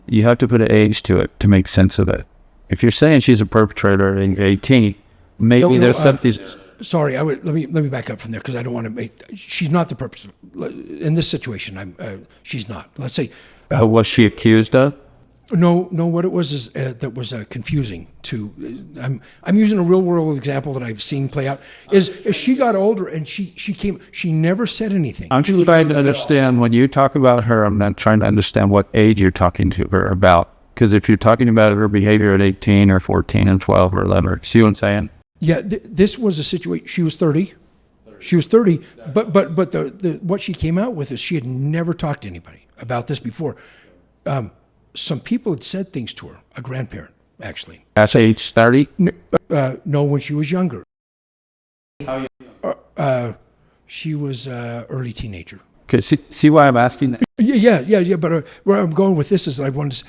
you have to put an age to it to make sense of it. If you're saying she's a perpetrator in 18, maybe there's something. Sorry, let me back up from there because I don't want to make. She's not the perpetrator in this situation. She's not. Let's say. Was she accused of? No, what it was is that was confusing to. I'm using a real world example that I've seen play out. Is as she got older and she never said anything. I'm just trying to understand when you talk about her. I'm not trying to understand what age you're talking to her about. Because if you're talking about her behavior at 18 or 14 and 12 or 11, see what I'm saying? Yeah, this was a situation. She was 30. She was 30, but the what she came out with is she had never talked to anybody about this before. Some people had said things to her, a grandparent, actually. That's age 30? No, when she was younger. She was early teenager. Okay, see why I'm asking that? Yeah. But where I'm going with this is I wanted to,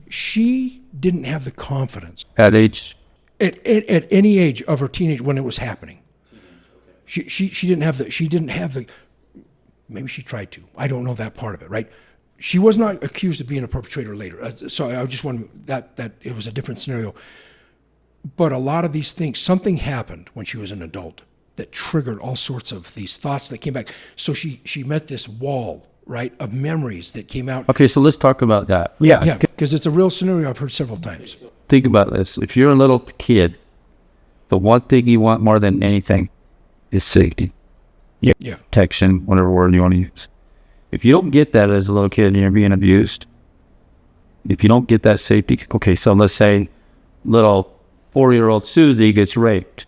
she didn't have the confidence. At age? At any age of her teenage when it was happening. She didn't have the, maybe she tried to. I don't know that part of it, right? She was not accused of being a perpetrator later. So I just want that it was a different scenario. But a lot of these things, something happened when she was an adult that triggered all sorts of these thoughts that came back. So she met this wall, right, of memories that came out. Okay, so let's talk about that. Yeah, because it's a real scenario I've heard several times. Think about this. If you're a little kid, the one thing you want more than anything is safety. Yeah. Protection, whatever word you want to use. If you don't get that as a little kid and you're being abused, if you don't get that safety, okay, so let's say little 4-year-old Susie gets raped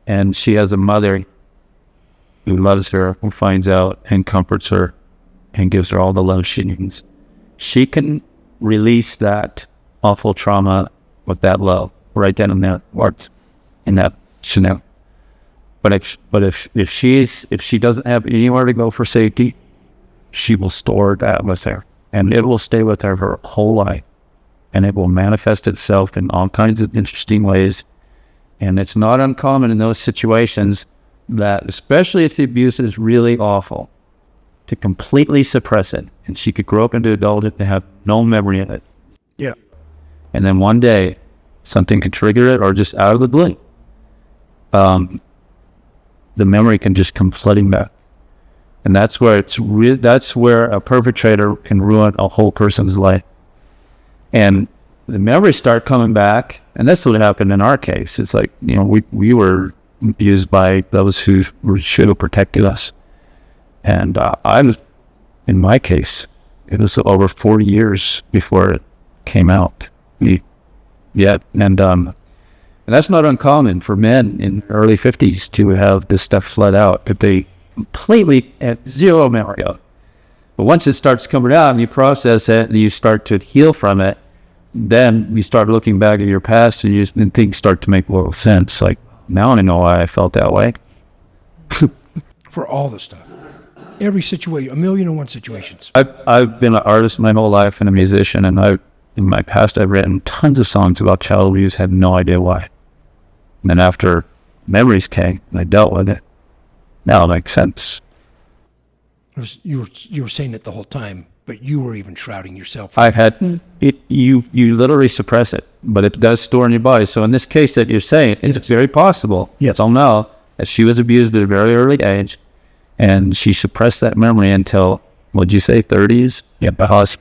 and she has a mother who loves her, who finds out and comforts her and gives her all the love she needs. She can release that awful trauma with that love right then and there, in that scenario. But if she doesn't have anywhere to go for safety, she will store that with her, and it will stay with her her whole life, and it will manifest itself in all kinds of interesting ways. And it's not uncommon in those situations that, especially if the abuse is really awful, to completely suppress it. And she could grow up into adulthood and have no memory of it. Yeah. And then one day, something could trigger it, or just out of the blue, the memory can just come flooding back. And that's where that's where a perpetrator can ruin a whole person's life. And the memories start coming back, and that's what happened in our case. It's like, we were abused by those who should have protected us. And in my case, it was over 40 years before it came out. And that's not uncommon for men in their early 50s to have this stuff flood out that they completely have zero memory of. But once it starts coming out and you process it and you start to heal from it, then you start looking back at your past and things start to make a little sense. Like, now I know why I felt that way. For all the stuff. Every situation, 1,000,001 situations. I've been an artist my whole life and a musician, and in my past I've written tons of songs about child abuse, had no idea why. And then after memories came and I dealt with it, now it makes sense. You were saying it the whole time, but you were even shrouding yourself. I had it. You literally suppress it, but it does store in your body. So in this case that you're saying, it's very possible. Yes. So now that she was abused at a very early age, and she suppressed that memory until, what'd you say, 30s? Yeah,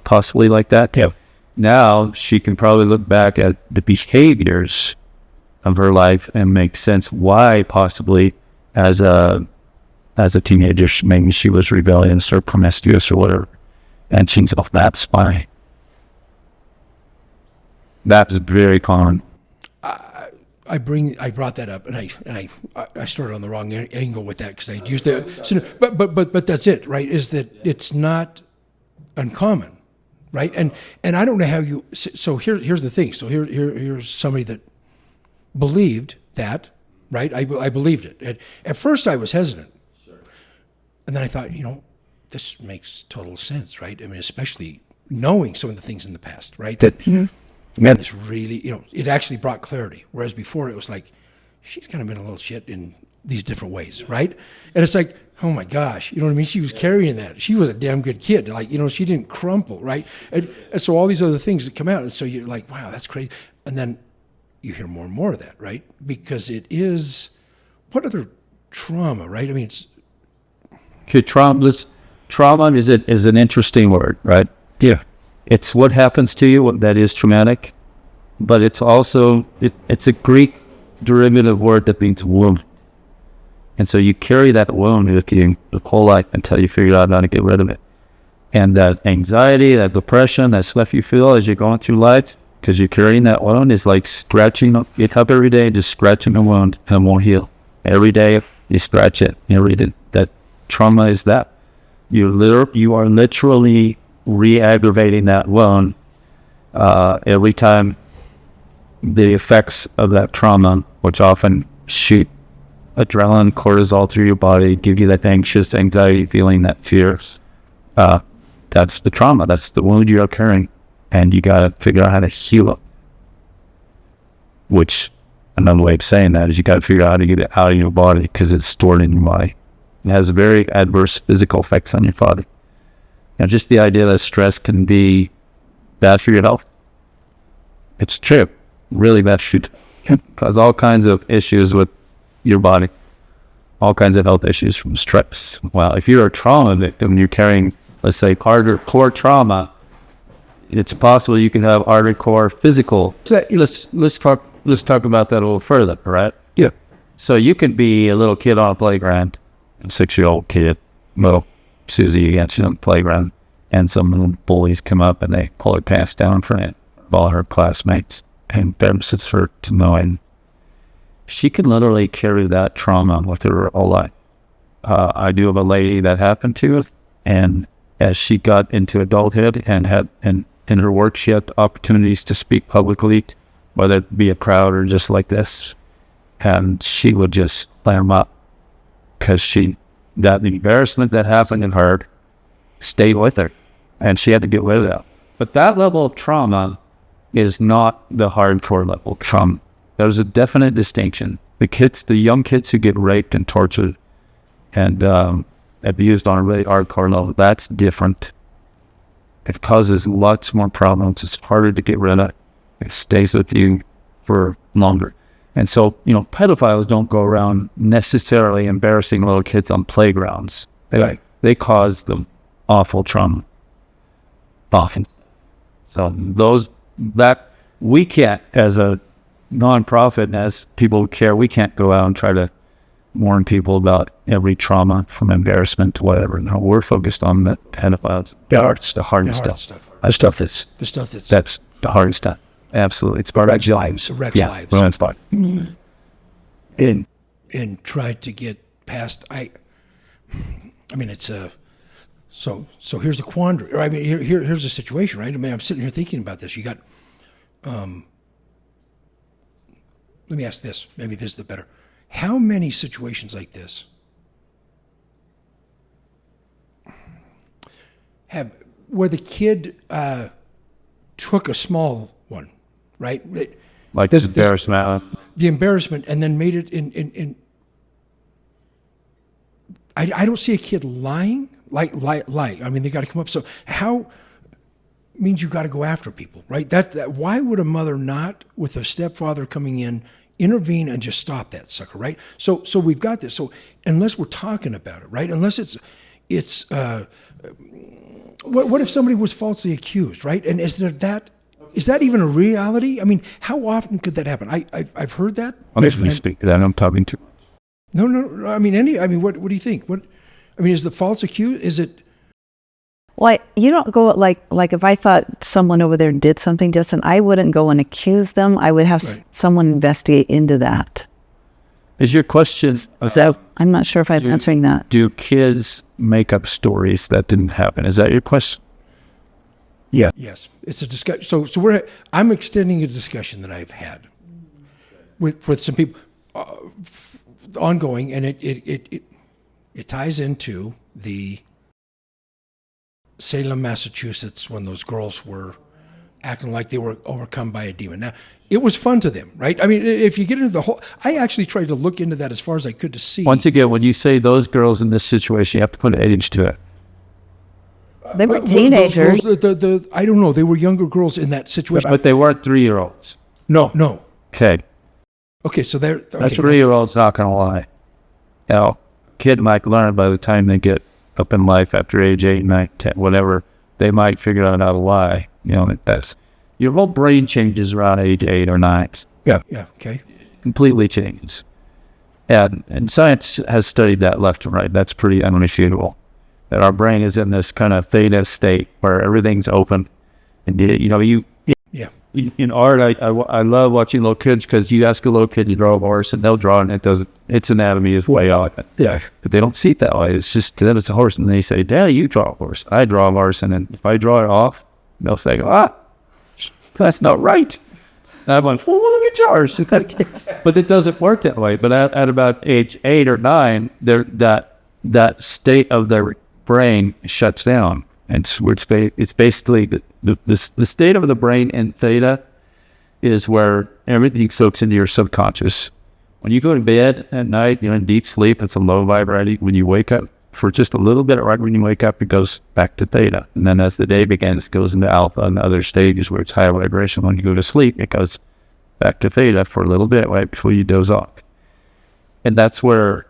possibly like that. Yeah. Now she can probably look back at the behaviors of her life and make sense why possibly as a teenager maybe she was rebellious or promiscuous or whatever, and she's off that's why. That is very common. I brought that up, and I started on the wrong angle with that because I used the but that's it, right? Is that it's not uncommon, right? And I don't know how you. So here's the thing. So here's somebody that believed that, right? I believed it. At first, I was hesitant, and then I thought, this makes total sense, right? I mean, especially knowing some of the things in the past, right? That. Man, this really, it actually brought clarity. Whereas before it was like, she's kind of been a little shit in these different ways, right? And it's like, oh my gosh, you know what I mean? She was carrying that. She was a damn good kid. Like, she didn't crumple, right? And so all these other things that come out, and so you're like, wow, that's crazy. And then you hear more and more of that, right? Because it is, what other trauma, right? I mean, it's... Okay, trauma is an interesting word, right? Yeah. It's what happens to you that is traumatic, but it's also, it's a Greek derivative word that means wound. And so you carry that wound with you the whole life until you figure out how to get rid of it. And that anxiety, that depression, that stuff you feel as you're going through life, because you're carrying that wound, is like scratching. You wake up every day, just scratching the wound, and it won't heal. Every day you scratch it. That trauma is that. You are literally re-aggravating that wound every time the effects of that trauma, which often shoot adrenaline, cortisol through your body, give you that anxious anxiety feeling, that fears. That's the trauma. That's the wound you're carrying, and you got to figure out how to heal it. Which, another way of saying that is you got to figure out how to get it out of your body because it's stored in your body. It has very adverse physical effects on your body. And just the idea that stress can be bad for your health. It's true. Really bad for you. It can cause all kinds of issues with your body. All kinds of health issues from stress. Well, if you're a trauma victim, you're carrying, let's say, hardcore trauma, it's possible you can have hardcore physical. Let's talk about that a little further, right? Yeah. So you could be a little kid on a playground, a 6-year-old kid, little Susie against you on the playground, and some little bullies come up and they pull her pants down in front of all her classmates and embarrasses her to no end. She can literally carry that trauma with her whole life. I do have a lady that happened to it, and as she got into adulthood and had, and in her work, she had opportunities to speak publicly, whether it be a crowd or just like this, and she would just clam up because that embarrassment that happened in her stayed with her, and she had to get rid of that. But that level of trauma is not the hardcore level of trauma. There's a definite distinction. The young kids who get raped and tortured and abused on a really hardcore level, that's different. It causes lots more problems. It's harder to get rid of. It stays with you for longer. And so, pedophiles don't go around necessarily embarrassing little kids on playgrounds. They cause them awful trauma. Often. So that we can't, as a nonprofit and as people who care, we can't go out and try to warn people about every trauma from embarrassment to whatever. No, we're focused on the pedophiles. The hard stuff. That's the hard stuff. Absolutely. It's part of lives. It wrecks lives. Well, it's fine. And try to get past, I mean, it's so here's a quandary. Or I mean, here's a situation, right? I mean, I'm sitting here thinking about this. You got, let me ask this. Maybe this is the better. How many situations like this where the kid took a small one, right? Like this embarrassment. The embarrassment, and then made it in I don't see a kid lying. I mean, they got to come up. So how means you got to go after people, right? That why would a mother not, with a stepfather coming in, intervene and just stop that sucker, right? So we've got this. So unless we're talking about it, right? Unless it's what if somebody was falsely accused, right? And is that even a reality? I mean, how often could that happen? I've heard that. Let me speak to that. I'm talking to. No. I mean, what do you think? Is the false accused? Is it? Well, you don't go like if I thought someone over there did something, Justin, I wouldn't go and accuse them. I would have someone investigate into that. Is your question? So I'm not sure if I'm answering that. Do kids make up stories that didn't happen? Is that your question? Yeah. Yes, it's a discussion. So I'm extending a discussion that I've had with some people, ongoing, and it ties into the Salem, Massachusetts, when those girls were acting like they were overcome by a demon. Now, it was fun to them, right? I mean, if you get into the whole, I actually tried to look into that as far as I could to see. Once again, when you say those girls in this situation, you have to put an age to it. They were teenagers. I don't know. They were younger girls in that situation. But they weren't 3-year-olds. No. Okay. Okay, so they're... A 3-year-old's not going to lie. Now, a kid might learn by the time they get up in life after age 8, 9, 10, whatever, they might figure out how to lie. You know, that's your whole brain changes around age 8 or 9. Yeah. Okay. Completely changes. And science has studied that left and right. That's pretty unrefuutable. That our brain is in this kind of theta state where everything's open. And Yeah. In art, I love watching little kids, because you ask a little kid to draw a horse and they'll draw it, and its anatomy is way off. Yeah. But they don't see it that way. It's just that it's a horse, and they say, "Daddy, you draw a horse. I draw a horse." And then if I draw it off, they'll say, that's not right. And I'm like, well, look at yours. But it doesn't work that way. But at about age 8 or 9, that state of their brain shuts down. And it's basically the state of the brain in theta is where everything soaks into your subconscious. When you go to bed at night, you're in deep sleep. It's a low vibrating. When you wake up, for just a little bit, right when you wake up, it goes back to theta. And then as the day begins, it goes into alpha and other stages where it's high vibration. When you go to sleep, it goes back to theta for a little bit right before you doze off. And that's where,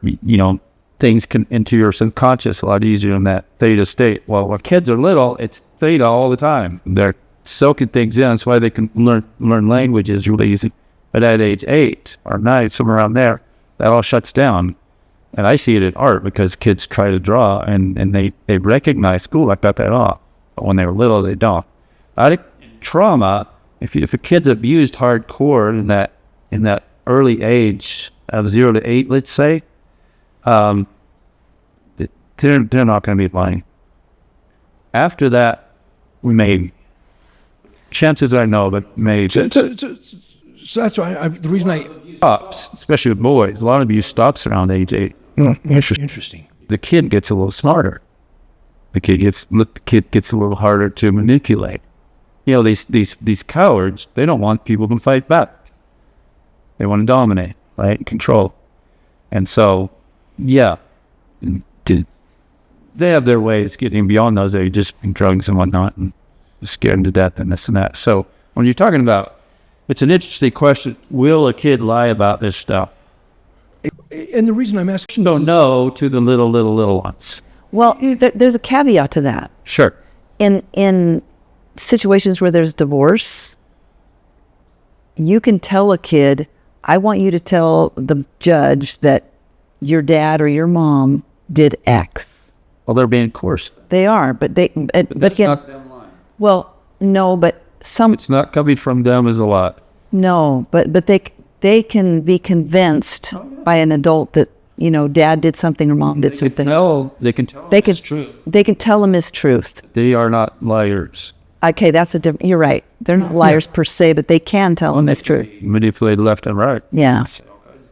things can enter your subconscious a lot easier in that theta state. Well, when kids are little, it's theta all the time. They're soaking things in. That's why they can learn languages really easy. But at age 8 or 9, somewhere around there, that all shuts down. And I see it in art, because kids try to draw and they recognize, cool, I got that off. But when they were little, they don't. I think trauma, if a kid's abused hardcore in that early age of 0 to 8, let's say, they're not going to be lying. After that, chances I know, but maybe. So that's why the reason I stops, especially with boys. A lot of abuse stops around age 8. Interesting. The kid gets a little smarter. The kid gets a little harder to manipulate. These cowards, they don't want people to fight back. They want to dominate, right? Control. And so, yeah, they have their ways getting beyond those ages, and drugs and whatnot, and scared them to death and this and that. So when you're talking about, it's an interesting question. Will a kid lie about this stuff? And the reason I'm asking, don't know to the little ones. Well, there's a caveat to that. Sure. In situations where there's divorce, you can tell a kid, I want you to tell the judge that your dad or your mom did X. Well, they're being coerced. They are, but That's again, not them lying. well, no, but It's not coming from them as a lot. No, but they can be convinced by an adult that, dad did something or mom did something. They can tell it's true. They can tell them it's truth. They are not liars. Okay, that's a different, you're right. They're not liars per se, but they can tell them it's true. Manipulated left and right. Yeah.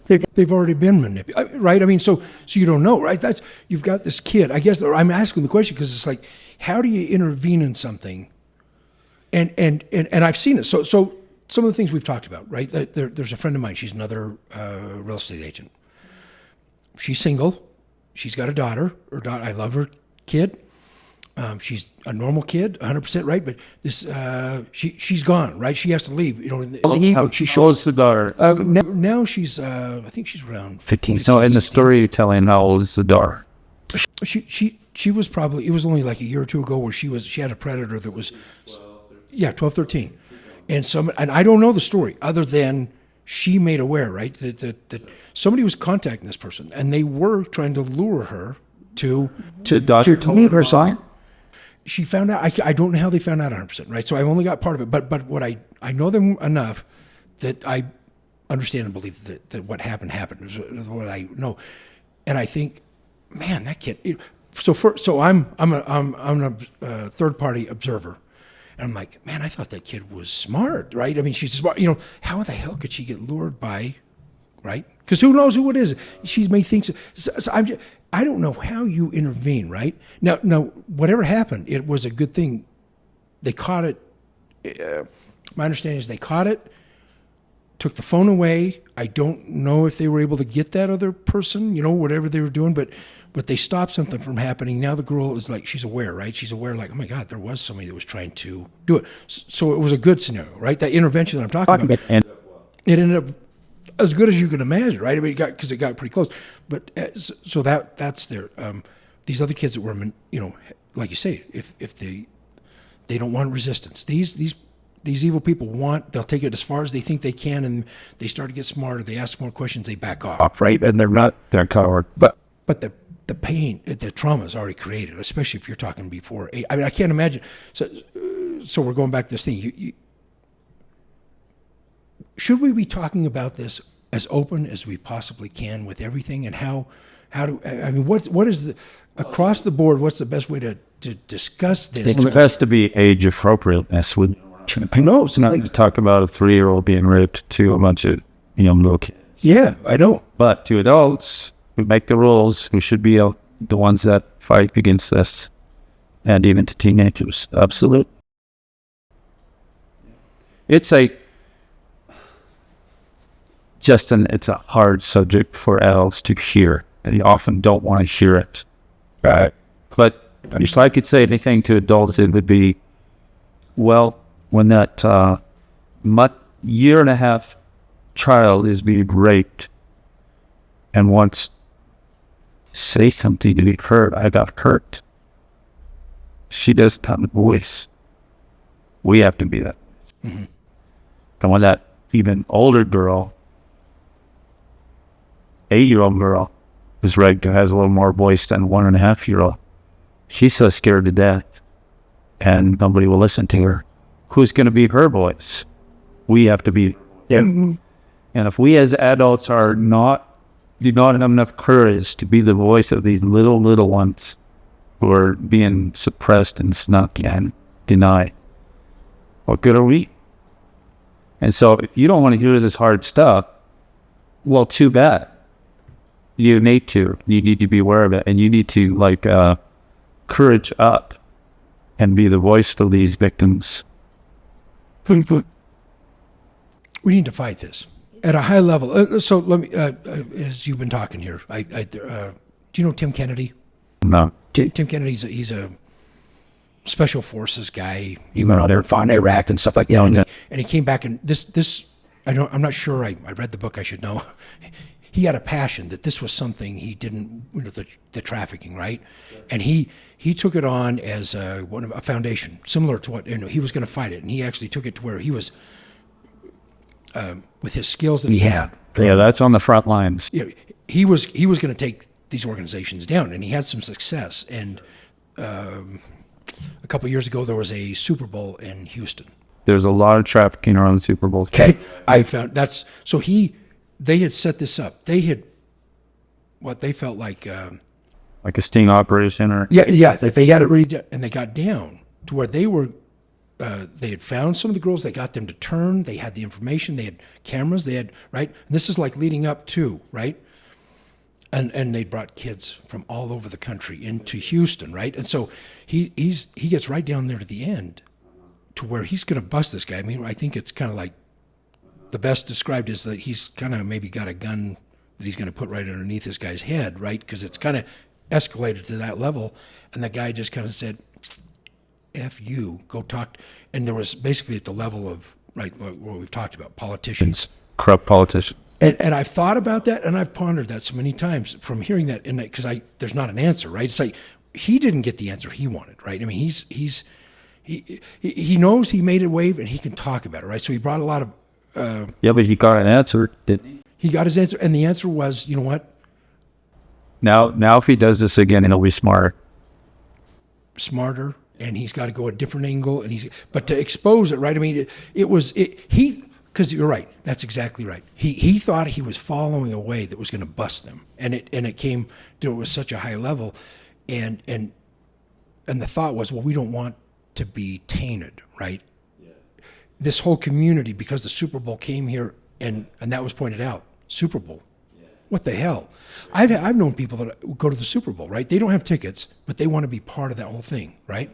They've already been manipulated, right? I mean, so you don't know, right? You've got this kid. I guess I'm asking the question because it's like, how do you intervene in something? And I've seen it. So some of the things we've talked about, right? There's a friend of mine. She's another real estate agent. She's single. She's got a daughter. I love her kid. She's a normal kid, 100% right. But this, she's gone, right? She has to leave. How she shows the daughter. Now she's, I think she's around 15. So in the story you're telling, how old is the daughter? She was probably, it was only like a year or two ago where she had a predator that was, 12, 13. And I don't know the story other than she made aware, right, that somebody was contacting this person and they were trying to lure her to Dr. Tony her sign. She found out. I don't know how they found out 100%, right? So I've only got part of it, but what I know them enough that I understand and believe that what happened is what I know, and I think, man, that kid. So I'm a third party observer. And I'm like, man, I thought that kid was smart, right? I mean, she's smart. How the hell could she get lured by, right? Because who knows who it is? She may think so. I don't know how you intervene, right? Now, whatever happened, it was a good thing. They caught it. My understanding is they caught it, took the phone away. I don't know if they were able to get that other person, whatever they were doing, but they stopped something from happening. Now the girl is like, she's aware, right? She's aware, like, oh my God, there was somebody that was trying to do it. So it was a good scenario, right? That intervention that I'm talking about. And it ended up as good as you could imagine, right? I mean, because it got pretty close. But so that's there. These other kids that were, like you say, if They don't want resistance. These evil people they'll take it as far as they think they can, and they start to get smarter. They ask more questions. They back off. Right, and they're coward. But the pain, the trauma is already created, especially if you're talking before. I mean, I can't imagine. So we're going back to this thing. Should we be talking about this as open as we possibly can with everything, and how do I mean what is the across the board? What's the best way to discuss this? It has to be age appropriateness. I know it's not to talk about a 3-year-old being raped to a bunch of young little kids. Yeah, I know. But to adults who make the rules, who should be the ones that fight against this, and even to teenagers, absolutely. It's a hard subject for adults to hear, and you often don't want to hear it. But if I could say anything to adults, it would be, well, when that year-and-a-half child is being raped and wants to say something to be heard, I got hurt. She doesn't have a voice. We have to be that. Mm-hmm. And when that even older girl, 8-year-old girl, is raped and has a little more voice than 1.5-year-old, she's so scared to death, and nobody will listen to her. Who's going to be her voice? We have to be. Yeah. And if we as adults do not have enough courage to be the voice of these little ones who are being suppressed and snuck and denied, what good are we? And so if you don't want to hear this hard stuff, well, too bad. You need to be aware of it, and you need to courage up and be the voice for these victims. We need to fight this at a high level. So let me, as you've been talking here, do you know Tim Kennedy? No. Tim Kennedy, he's a special forces guy. He went out there and fought in Iraq and stuff like that. And he came back, and this I'm not sure. I read the book. I should know. He had a passion that this was something he didn't, the trafficking, right? And he took it on as a foundation, similar to what he was going to fight it. And he actually took it to where he was, with his skills that he had. Yeah, that's on the front lines. Yeah, he was going to take these organizations down, and he had some success. And a couple of years ago, there was a Super Bowl in Houston. There's a lot of trafficking around the Super Bowl. Okay, I found they had set this up. They had what they felt like a sting operation, or yeah. They had it ready, and they got down to where they were. They had found some of the girls. They got them to turn. They had the information. They had cameras. They had right. And this is like leading up to right. And they brought kids from all over the country into Houston, right? And so he gets right down there to the end, to where he's going to bust this guy. I mean, I think it's kind of like. The best described is that he's kind of maybe got a gun that he's going to put right underneath this guy's head, right? Because it's kind of escalated to that level. And the guy just kind of said, F you, go talk. And there was basically at the level of, right, what we've talked about, politicians. Corrupt politicians. And I've thought about that, and I've pondered that so many times from hearing that, because there's not an answer, right? It's like he didn't get the answer he wanted, right? I mean, he knows he made a wave, and he can talk about it, right? So he brought a lot of yeah, but he got an answer, didn't he? He got his answer, and the answer was, you know what? Now if he does this again, he'll be smarter, and he's got to go a different angle, but to expose it, right? I mean, because you're right, that's exactly right. He thought he was following a way that was going to bust them, and it came to it was such a high level, and the thought was, well, we don't want to be tainted, right? This whole community, because the Super Bowl came here, and that was pointed out, Super Bowl. Yeah. What the hell? I've known people that go to the Super Bowl, right? They don't have tickets, but they want to be part of that whole thing, right?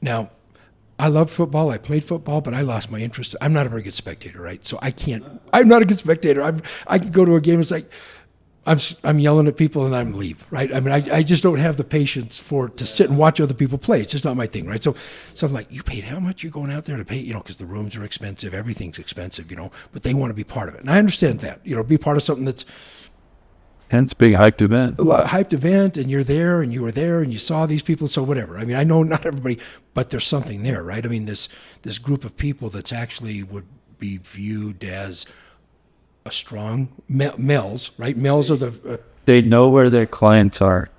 Now, I love football. I played football, but I lost my interest. I'm not a very good spectator, right? So I'm not a good spectator. I could go to a game, it's like, I'm yelling at people and I'm leave, right? I mean, I just don't have the patience to sit and watch other people play. It's just not my thing, right? So I'm like, you paid how much? You're going out there to pay, because the rooms are expensive, everything's expensive, but they want to be part of it. And I understand that, be part of something that's It's a big hyped event. Hyped event, and you're there, and you were there, and you saw these people. So whatever. I mean, I know not everybody, but there's something there, right? I mean, this group of people that's actually would be viewed as a strong males, right? Males are the. They know where their clients are.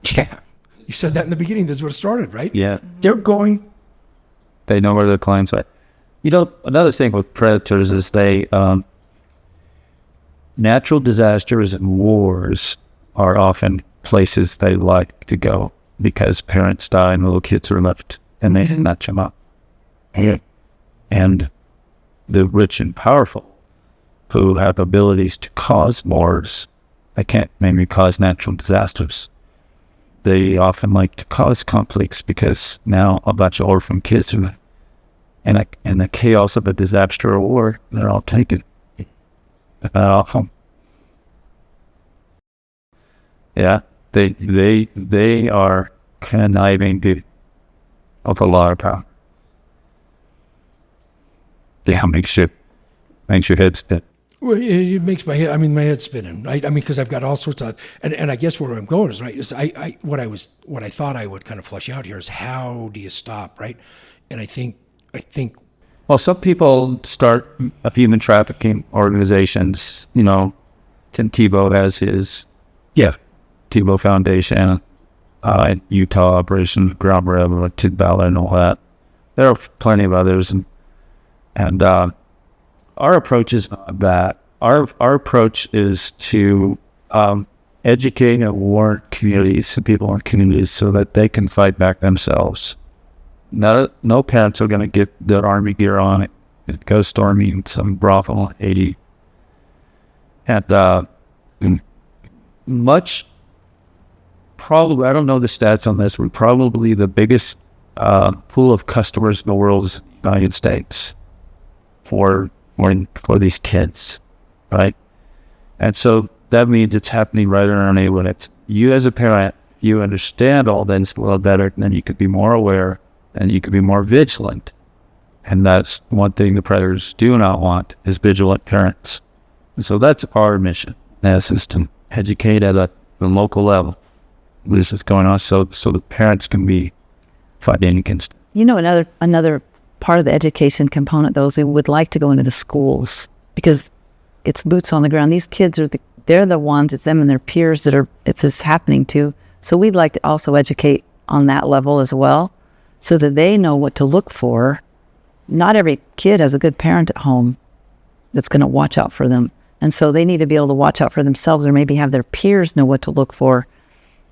Yeah, you said that in the beginning. That's what it started, right? Yeah, They're going. they know where their clients are. You know, another thing with predators is they natural disasters and wars are often places they like to go because parents die and little kids are left and they snatch them up. Yeah. And the rich and powerful who have abilities to cause wars, they can't maybe cause natural disasters. They often like to cause conflicts because now a bunch of orphan kids are in the chaos of a disaster or war, they're all taken. Yeah, they are conniving of a lot of power. Yeah, makes your head spin. Well, it makes my head. I mean, my head's spinning. Right? I mean, because I've got all sorts of, and I guess where I'm going is right. Is what I thought I would kind of flush out here is how do you stop, right? And I think. Well, some people start human trafficking organizations. You know, Tim Tebow has his Tebow Foundation, Utah Operation Ground Rebel, like Tid Ballard and all that. There are plenty of others, and our approach is not that. Our approach is to educate and warn communities and people in communities so that they can fight back themselves. No parents are going to get their army gear on and go storming some brothel in Haiti. And probably, I don't know the stats on this, we're probably the biggest pool of customers in the world is the United States for these kids, right? And so that means it's happening right in our neighborhood. You as a parent, you understand all this a little better, and then you could be more aware, and you could be more vigilant. And that's one thing the predators do not want, is vigilant parents. And so that's our mission as is to educate at the local level. This is going on so the parents can be fighting against it. You know, another part of the education component, though, is we would like to go into the schools because it's boots on the ground. These kids they're the ones, it's them and their peers it's this happening to. So we'd like to also educate on that level as well so that they know what to look for. Not every kid has a good parent at home that's going to watch out for them. And so they need to be able to watch out for themselves or maybe have their peers know what to look for.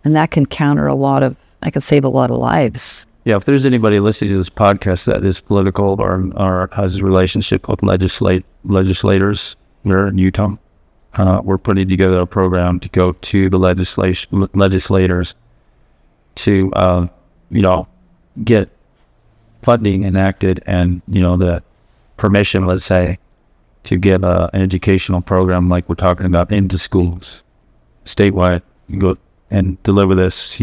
And that can I could save a lot of lives. Yeah, if there's anybody listening to this podcast that is political or has a relationship with legislators here in Utah, we're putting together a program to go to the legislators to, get funding enacted and, the permission, let's say, to get an educational program like we're talking about into schools, statewide, go and deliver this,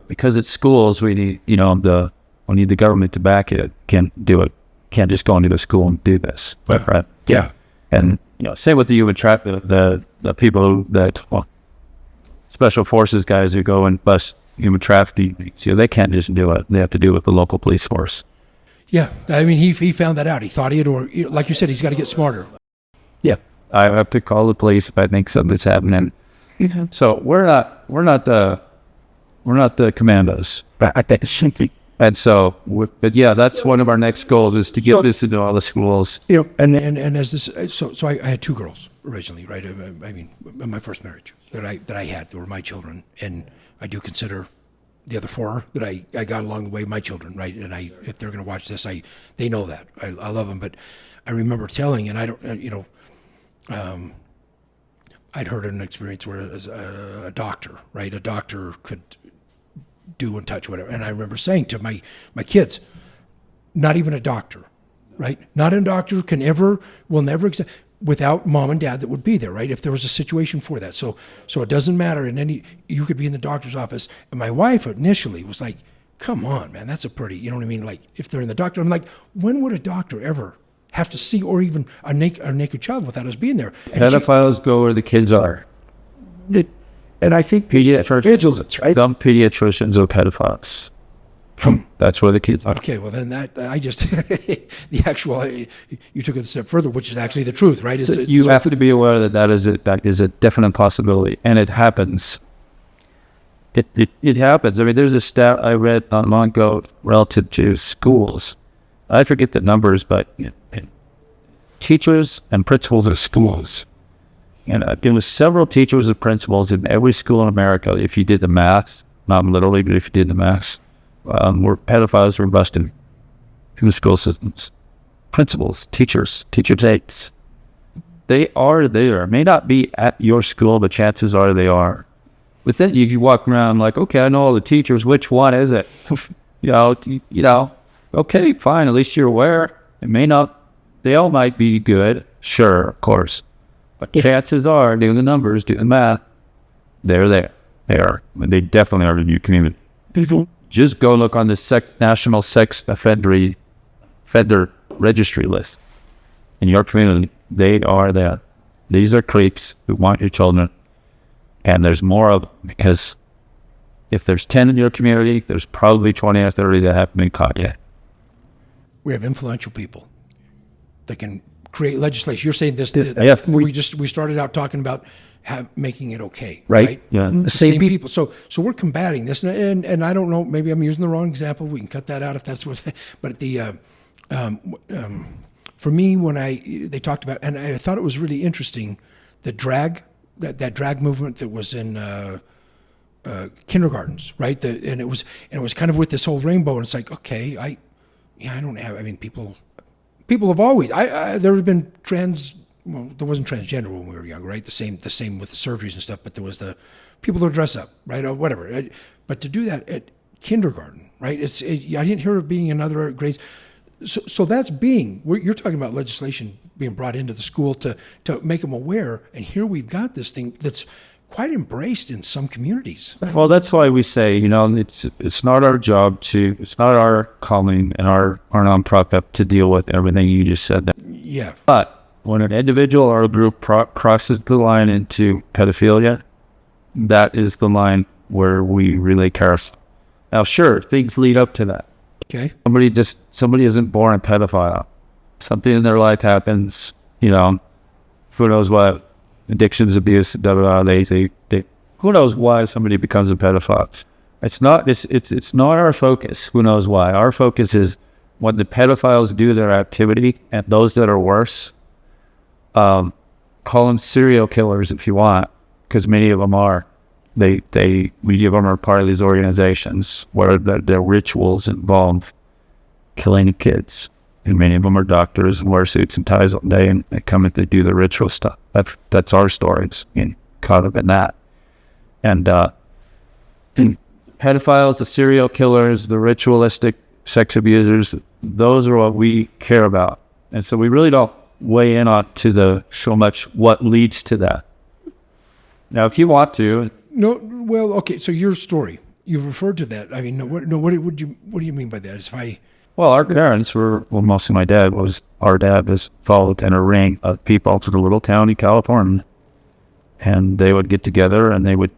because it's schools, we need, we need the government to back it. Can't do it. Can't just go into the school and do this. Right? Yeah. And, same with the human trafficking, the people special forces guys who go and bust human trafficking, they can't just do it. They have to do it with the local police force. Yeah. I mean, he found that out. He thought like you said, he's got to get smarter. Yeah. I have to call the police if I think something's happening. Mm-hmm. So we're not the commandos. And so, but yeah, that's one of our next goals is to get this into all the schools. And as this, so I had two girls originally, right? I mean, in my first marriage that I had, they were my children, and I do consider the other four that I got along the way my children, right? And if they're going to watch this, they know that I love them. But I remember telling, and I don't, I'd heard an experience where a doctor, right? A doctor could do and touch whatever. And I remember saying to my kids, not even a doctor, right? Not a doctor will never, without mom and dad that would be there, right? If there was a situation for that. So it doesn't matter. You could be in the doctor's office. And my wife initially was like, come on, man, that's a pretty, you know what I mean? Like if they're in the doctor, I'm like, when would a doctor ever have to see, or even a naked child without us being there. And Pedophiles go where the kids are. And I think vigilance, right? Some pediatricians are pedophiles. That's where the kids are. Okay, well then I just the actual you took it a step further, which is actually the truth, right? You have to be aware that is a definite possibility, and it happens. It happens. I mean, there's a stat I read not long ago relative to schools. I forget the numbers, but teachers and principals of schools, and there was several teachers and principals in every school in America. If you did the math, not literally, but if you did the math, where pedophiles were busted in the school systems. Principals, teachers, teacher aides. They are there. May not be at your school, but chances are they are. But then you walk around like, okay, I know all the teachers. Which one is it? you know. Okay, fine. At least you're aware. It may not. They all might be good. Sure, of course. But chances are, doing the numbers, doing the math, they're there. They are. They definitely are in your community. Just go look on the National Sex Offender Registry list. In your community, they are there. These are creeps who want your children. And there's more of them, because if there's 10 in your community, there's probably 20 or 30 that haven't been caught yet. We have influential people that can create legislation. You're saying this. We started out talking about making it okay, right? Yeah. The same people. So we're combating this, and I don't know. Maybe I'm using the wrong example. We can cut that out if that's what. But for me, when they talked about, and I thought it was really interesting, the drag that drag movement that was in kindergartens, right? And it was kind of with this whole rainbow, and it's like, okay, I don't have. I mean, people have always. There have been trans. Well, there wasn't transgender when we were young, right? The same with the surgeries and stuff. But there was the people that dress up, right, or whatever. But to do that at kindergarten, right? I didn't hear of being in other grades. So that's you're talking about legislation being brought into the school to make them aware. And here we've got this thing that's quite embraced in some communities. Well, that's why we say, it's not our job it's not our calling and our nonprofit to deal with everything you just said. Yeah. But when an individual or a group crosses the line into pedophilia, that is the line where we really care. Now, sure, things lead up to that. Okay. Somebody isn't born a pedophile. Something in their life happens, who knows what, addictions, abuse, they who knows why somebody becomes a pedophile. It's not our focus, who knows why. Our focus is when the pedophiles do their activity, and those that are worse, call them serial killers if you want, because many of them are. We give them are part of these organizations where their rituals involve killing kids, and many of them are doctors and wear suits and ties all day, and they come and they do the ritual stuff. That's our stories, and caught up in that. And the pedophiles, the serial killers, the ritualistic sex abusers, those are what we care about, and so we really don't weigh in on so much what leads to that. Now, if you want to. No, well, okay. So your story, you referred to that. I mean, what do you mean by that? Well, our parents mostly my dad was involved in a ring of people to the little town in California, and they would get together and they would,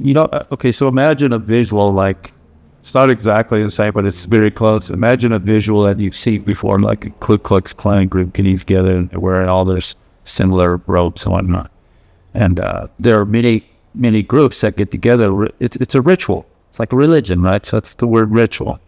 okay. So imagine a visual, like, it's not exactly the same, but it's very close. Imagine a visual that you've seen before, like a Ku Klux Klan group getting together and wearing all this similar robes and whatnot. And there are many groups that get together. It's a ritual. It's like a religion, right? So that's the word ritual.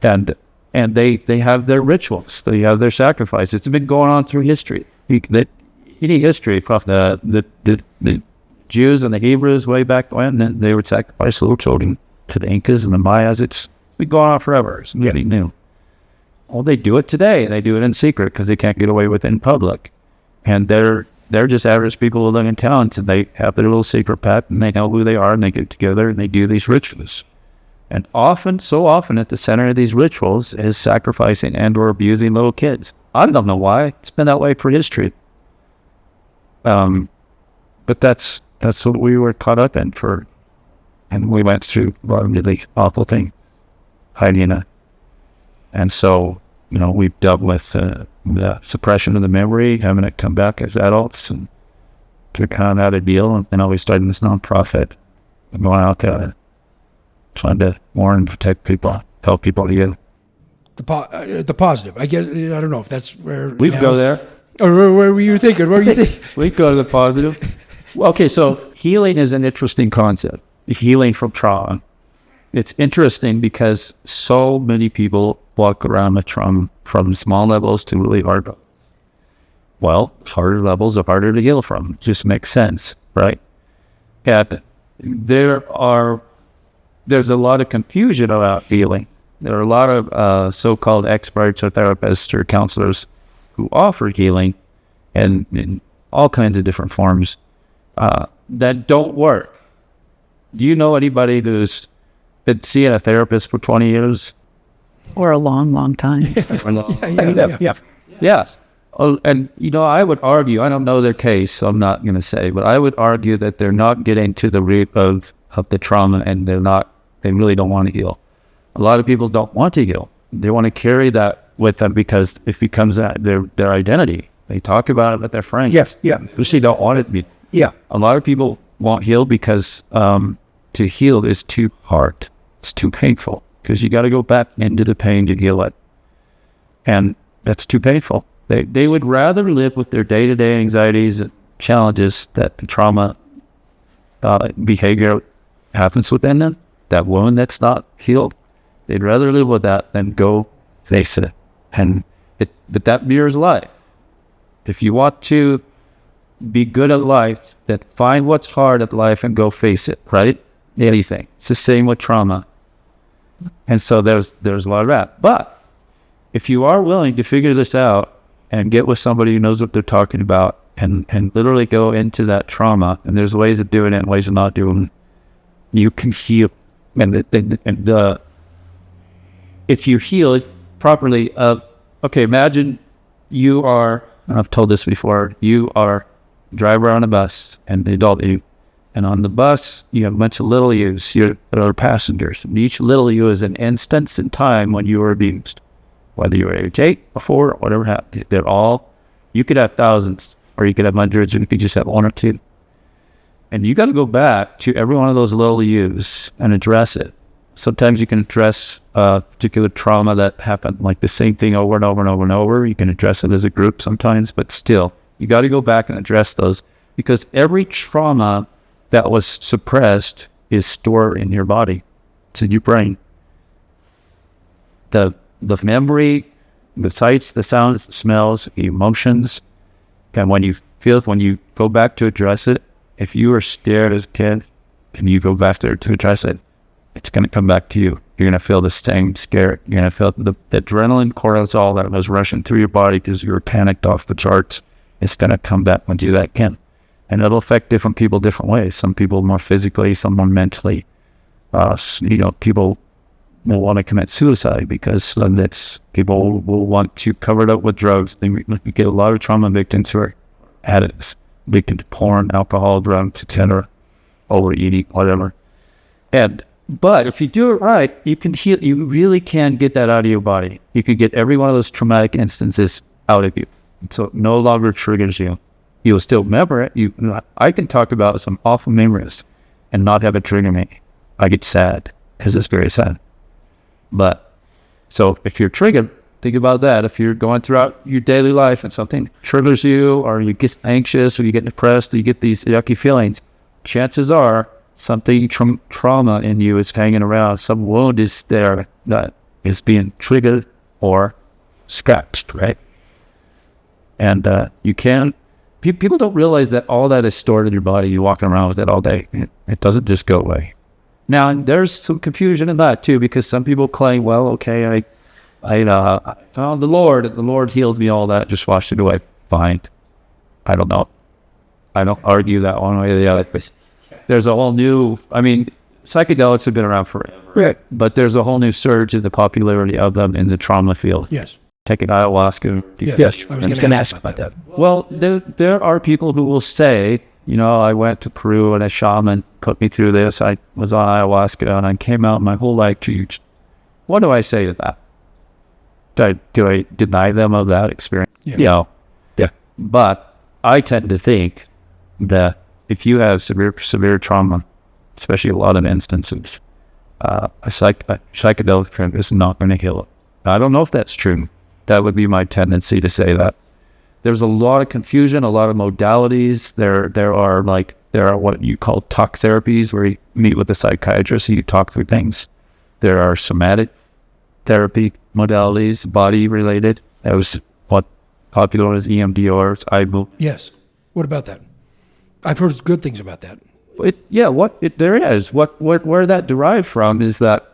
And they have their rituals. They have their sacrifice. It's been going on through history. Any history from the Jews and the Hebrews way back when, they would sacrifice little children to the Incas and the Mayas. It's been going on forever. It's nothing new. Well, they do it today. They do it in secret because they can't get away with it in public. And they're just average people who live in towns, and they have their little secret pact, and they know who they are, and they get together and they do these rituals. And so often at the center of these rituals is sacrificing and or abusing little kids. I don't know why. It's been that way for history. But that's what we were caught up in and we went through a lot of really awful things, hiding it. And so we've dealt with the suppression of the memory, having it come back as adults, and figuring out how to deal. And then we started this nonprofit, going out there, trying to warn and protect people, help people again. The positive, I guess. I don't know if that's where we go there. Or where were you thinking? Where were you thinking? We go to the positive. Well, okay, so healing is an interesting concept. Healing from trauma. It's interesting because so many people walk around with trauma from small levels to really hard levels. Well, harder levels are harder to heal from. It just makes sense, right? And there's a lot of confusion about healing. There are a lot of so-called experts or therapists or counselors who offer healing and in all kinds of different forms that don't work. Do you know anybody who's been seeing a therapist for 20 years? Or a long, long time. Yes. Oh, and, I would argue, I don't know their case, so I'm not going to say, but I would argue that they're not getting to the root of the trauma, and they really don't want to heal. A lot of people don't want to heal. They want to carry that with them because it becomes their identity. They talk about it with their friends. Yes, yeah. They don't want it to be. Yeah. A lot of people won't heal because to heal is too hard. It's too painful because you got to go back into the pain to heal it. And that's too painful. They would rather live with their day-to-day anxieties and challenges that the trauma behavior happens within them, that wound that's not healed. They'd rather live with that than go face it. But that mirrors life. If you want to be good at life, then find what's hard at life and go face it, right? Anything. It's the same with trauma. And so there's a lot of that. But if you are willing to figure this out and get with somebody who knows what they're talking about and literally go into that trauma, and there's ways of doing it and ways of not doing it, you can heal. If you heal it properly, imagine you are, I've told this before, you are a driver on a bus, and the adult you, and on the bus, you have a bunch of little yous, that are passengers. And each little you is an instance in time when you were abused. Whether you were age 8, before, or whatever happened. They're all, you could have thousands, or you could have hundreds, or you could just have one or two. And you got to go back to every one of those little yous and address it. Sometimes you can address a particular trauma that happened, like the same thing over and over and over and over. You can address it as a group sometimes, but still, you got to go back and address those, because every trauma that was suppressed is stored in your body. It's in your brain. The memory, the sights, the sounds, the smells, the emotions, and when you go back to address it, if you were scared as a kid and you go back there to address it, it's going to come back to you. You're going to feel the same scare. You're going to feel the adrenaline, cortisol that was rushing through your body because you were panicked off the charts. It's going to come back and do that again. And it'll affect different people different ways. Some people more physically, some more mentally. People will want to commit suicide because people will want to cover it up with drugs. We get a lot of trauma victims who are addicts, addicted to porn, alcohol, drugs, etc., overeating, whatever. But if you do it right, you can heal. You really can get that out of your body. You can get every one of those traumatic instances out of you, so it no longer triggers you. You'll still remember it. I can talk about some awful memories and not have it trigger me. I get sad because it's very sad. But so if you're triggered, think about that. If you're going throughout your daily life and something triggers you, or you get anxious, or you get depressed, or you get these yucky feelings, chances are something trauma in you is hanging around. Some wound is there that is being triggered or scratched, right? And people don't realize that all that is stored in your body. You're walking around with it all day. It doesn't just go away. Now, there's some confusion in that too, because some people claim, well, okay, I found the Lord, and the Lord heals me, all that, just washed it away. Fine. I don't know. I don't argue that one way or the other. But there's a whole new, psychedelics have been around forever. Right. But there's a whole new surge in the popularity of them in the trauma field. Yes. Taking ayahuasca. Yes. I was going to ask about that. Well, there are people who will say, I went to Peru and a shaman put me through this. I was on ayahuasca and I came out my whole life changed. What do I say to that? Do I deny them of that experience? Yeah. Yeah. But I tend to think that if you have severe trauma, especially a lot of instances, a psychedelic trip is not going to heal it. I don't know if that's true. That would be my tendency to say that. There's a lot of confusion, a lot of modalities. There are what you call talk therapies, where you meet with a psychiatrist and you talk through things. There are somatic therapy modalities, body related. That was what popular as EMDRs, eye movement. Yes. What about that? I've heard good things about that. There is. Where that derived from is that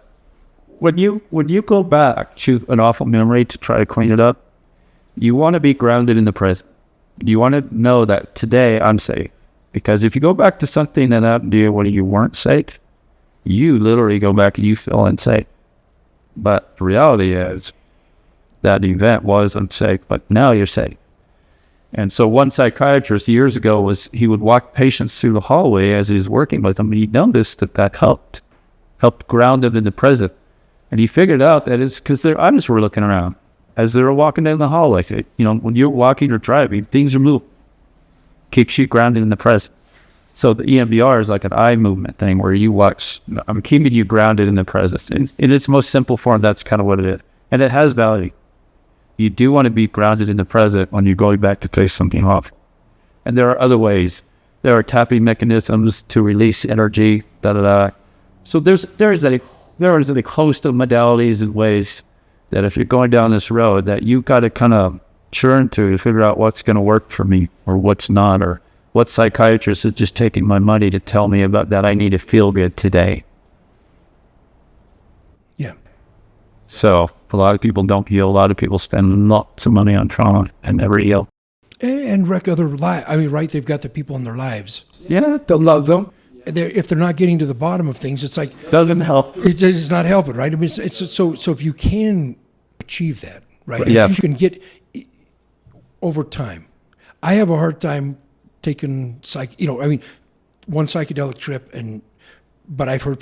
when you go back to an awful memory to try to clean it up, you want to be grounded in the present. You want to know that today I'm safe. Because if you go back to something that happened to you when you weren't safe, you literally go back and you feel unsafe. But the reality is that event was unsafe, but now you're safe. And so one psychiatrist years ago he would walk patients through the hallway as he was working with them, and he noticed that helped ground them in the present. And he figured out that it's because their eyes were looking around as they were walking down the hallway. When you're walking or driving, things are moving. Keeps you grounded in the present. So the EMDR is like an eye movement thing where you watch, I'm keeping you grounded in the present. In its most simple form, that's kind of what it is. And it has value. You do want to be grounded in the present when you're going back to face something off. And there are other ways. There are tapping mechanisms to release energy, So there is a host of modalities and ways that if you're going down this road that you got to kind of churn through to figure out what's going to work for me or what's not, or what psychiatrist is just taking my money to tell me about that I need to feel good today. Yeah. So a lot of people don't heal. A lot of people spend lots of money on trauma and never heal. And wreck other lives. I mean, right? They've got the people in their lives. Yeah, They'll love them. If they're not getting to the bottom of things, it's like doesn't help. It's not helping, right? I mean, it's so if you can achieve that, right? Yeah. If you can get over time. I have a hard time taking one psychedelic trip, but I've heard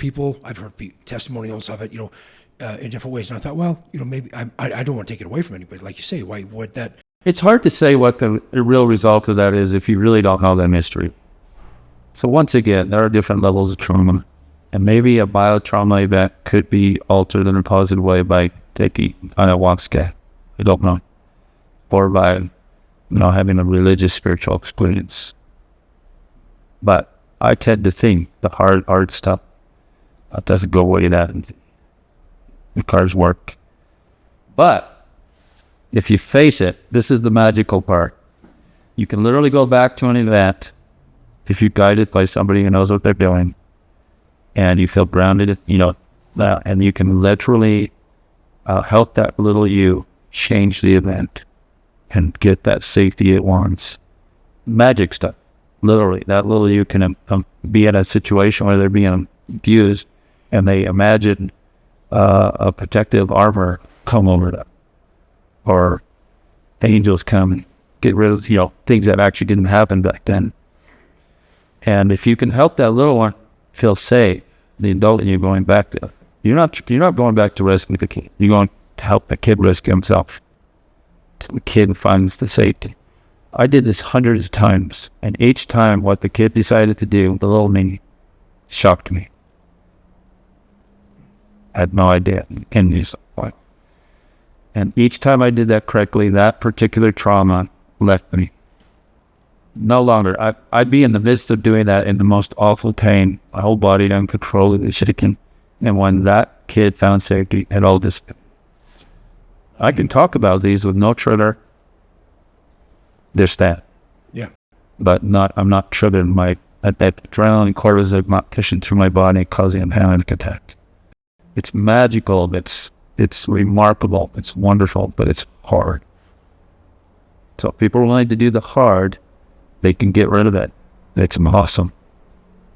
testimonials of it, in different ways. And I thought, well, maybe I don't want to take it away from anybody. Like you say, why would that? It's hard to say what the real result of that is if you really don't know that mystery. So once again, there are different levels of trauma, and maybe a biotrauma event could be altered in a positive way by taking ayahuasca. I don't know, or by having a religious spiritual experience. But I tend to think the hard stuff doesn't go away that the cards work. But if you face it, this is the magical part. You can literally go back to an event if you're guided by somebody who knows what they're doing, and you feel grounded, and you can literally help that little you change the event and get that safety it wants. Magic stuff. Literally, that little you can be in a situation where they're being abused, and they imagine a protective armor come over them, or angels come and get rid of things that actually didn't happen back then. And if you can help that little one feel safe, the adult and you're going back to, you're not going back to rescue the kid. You're going to help the kid rescue himself. So the kid finds the safety. I did this hundreds of times, and each time what the kid decided to do, the little me, shocked me. I had no idea. And each time I did that correctly, that particular trauma left me. No longer. I'd be in the midst of doing that in the most awful pain, my whole body uncontrollably shaking. And when that kid found safety, it all disappeared. I can talk about these with no trigger. They're stat. Yeah. But I'm not triggering that adrenaline cortisol not pushing through my body, causing a panic attack. It's magical. It's remarkable. It's wonderful, but it's hard. So if people are willing to do the hard, they can get rid of it. It's awesome.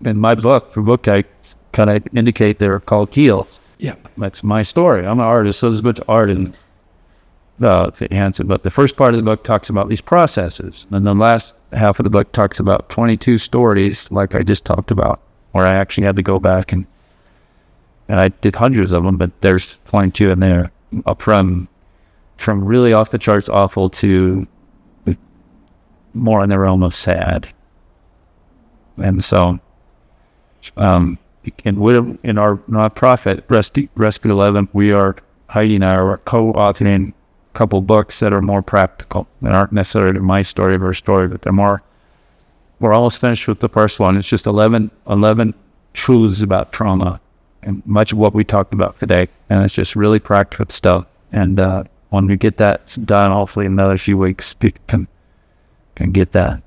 In my book, I kind of indicate they're called heals. Yeah. That's my story. I'm an artist, so there's a bunch of art in Hansen. But the first part of the book talks about these processes. And the last half of the book talks about 22 stories, like I just talked about, where I actually had to go back and I did hundreds of them, but there's 22 in there, up from from really off the charts awful to more in the realm of sad. And so, in our nonprofit, RESCUE11, we are co-authoring a couple books that are more practical, that aren't necessarily my story of our story, but we're almost finished with the first one. It's just 11 truths about trauma and much of what we talked about today. And it's just really practical stuff. And when we get that done, hopefully in another few weeks, people can get that.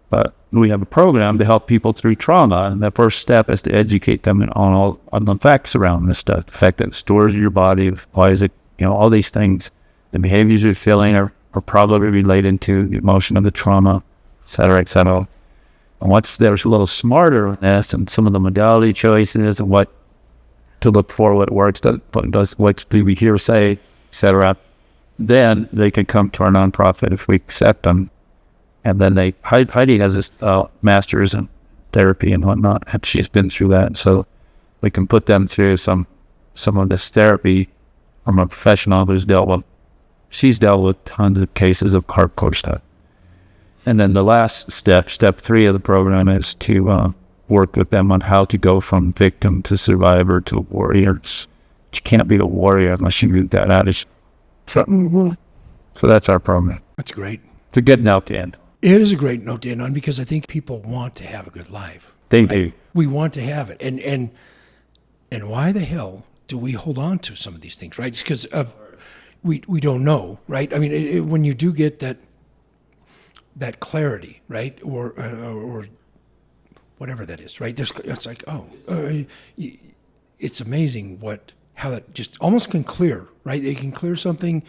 But we have a program to help people through trauma, and the first step is to educate them on the facts around this stuff, the fact that it stores in your body, why is it, all these things, the behaviors you're feeling are probably related to the emotion of the trauma, et cetera, et cetera. And once they're a little smarter on this and some of the modality choices and what to look for, what works, what do we hear say, et cetera, then they can come to our nonprofit if we accept them. And then Heidi has this master's in therapy and whatnot, and she's been through that. So we can put them through some of this therapy from a professional who's she's dealt with tons of cases of hardcore stuff. And then the last step 3 of the program, is to work with them on how to go from victim to survivor to warrior. You can't be a warrior unless you root that out. So that's our program. That's great. It's a good note to end. It is a great note to end on, because I think people want to have a good life. They do. We want to have it. And why the hell do we hold on to some of these things, right? It's because we don't know, right? I mean, when you do get that clarity, right? Or whatever that is, right? It's like, it's amazing how that just almost can clear, right? It can clear something,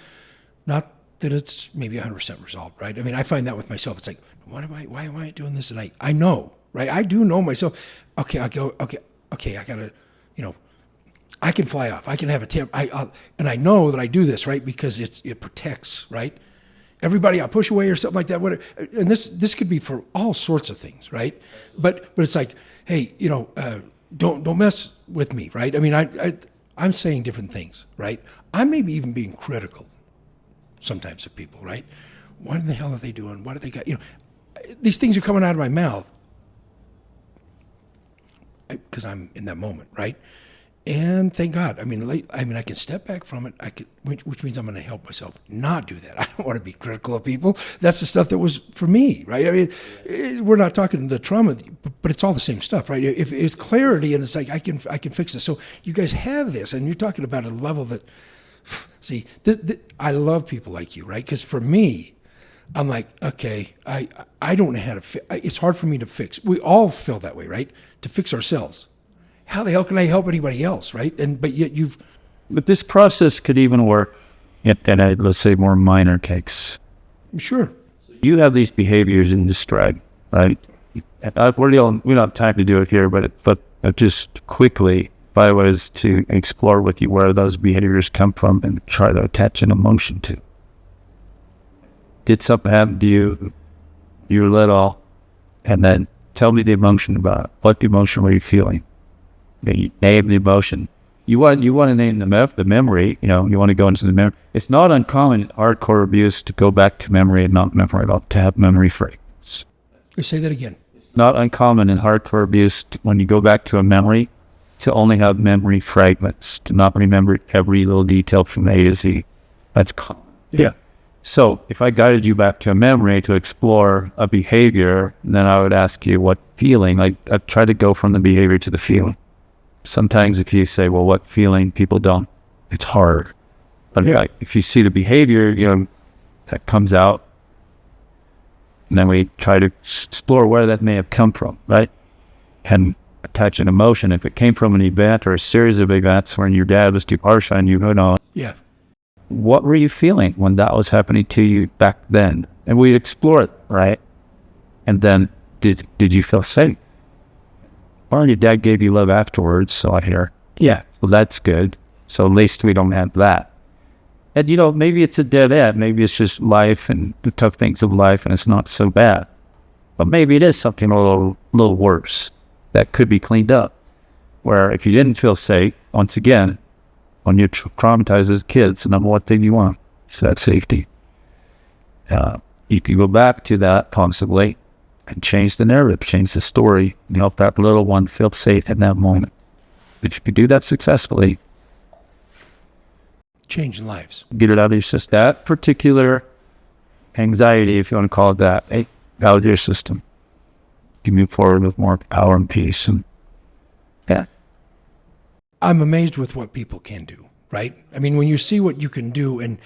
not that it's maybe 100% resolved, right? I mean, I find that with myself. It's like, why am I doing this? And I know, right? I do know myself. Okay, I gotta, I can fly off. I can have a temp. And I know that I do this, right? Because it protects, right? Everybody I'll push away or something like that. And this could be for all sorts of things, right? But it's like, hey, don't mess with me, right? I mean, I'm saying different things, right? I may be even being critical sometimes of people, right? What the hell are they doing? What do they got? These things are coming out of my mouth because I'm in that moment, right? And thank God. I mean, I can step back from it. Which means I'm going to help myself not do that. I don't want to be critical of people. That's the stuff that was for me, right? I mean, we're not talking the trauma, but it's all the same stuff, right? If it's clarity and it's like I can fix this. So you guys have this, and you're talking about a level that. See, I love people like you, right? Because for me, I'm like, okay, I don't know how to it's hard for me to fix. We all feel that way, right? To fix ourselves. How the hell can I help anybody else, right? But yet But this process could even work in let's say, more minor case. Sure. You have these behaviors in this tribe, right? And we don't have time to do it here, but just quickly, if I was to explore with you where those behaviors come from and try to attach an emotion to. Did something happen to you? You were little, and then tell me the emotion about it. What emotion were you feeling? You name the emotion. You want to name the memory. You want to go into the memory. It's not uncommon in hardcore abuse to go back to memory and not memory at all, to have memory fragments. Say that again. Not uncommon in hardcore abuse when you go back to a memory to only have memory fragments, to not remember every little detail from A to Z. That's common. Yeah. So if I guided you back to a memory to explore a behavior, then I would ask you what feeling. I'd try to go from the behavior to the feeling. Sometimes if you say, well, what feeling, people don't, it's hard. But if you see the behavior, that comes out, and then we try to explore where that may have come from, right? And attach an emotion. If it came from an event or a series of events when your dad was too harsh on you, yeah. What were you feeling when that was happening to you back then? And we explore it, right? And then, did you feel safe? Or your dad gave you love afterwards, so I hear. Yeah. Well, that's good. So at least we don't have that. And, maybe it's a dead end. Maybe it's just life and the tough things of life, and it's not so bad. But maybe it is something a little worse that could be cleaned up. Where if you didn't feel safe, once again, when you're traumatized as kids, the number one thing you want So that's safety. You can go back to that possibly and change the narrative, change the story, and help that little one feel safe in that moment. If you can do that successfully, changing lives. Get it out of your system. That particular anxiety, if you want to call it that, out of your system. You move forward with more power and peace. And yeah. I'm amazed with what people can do, right? I mean, when you see what you can do, and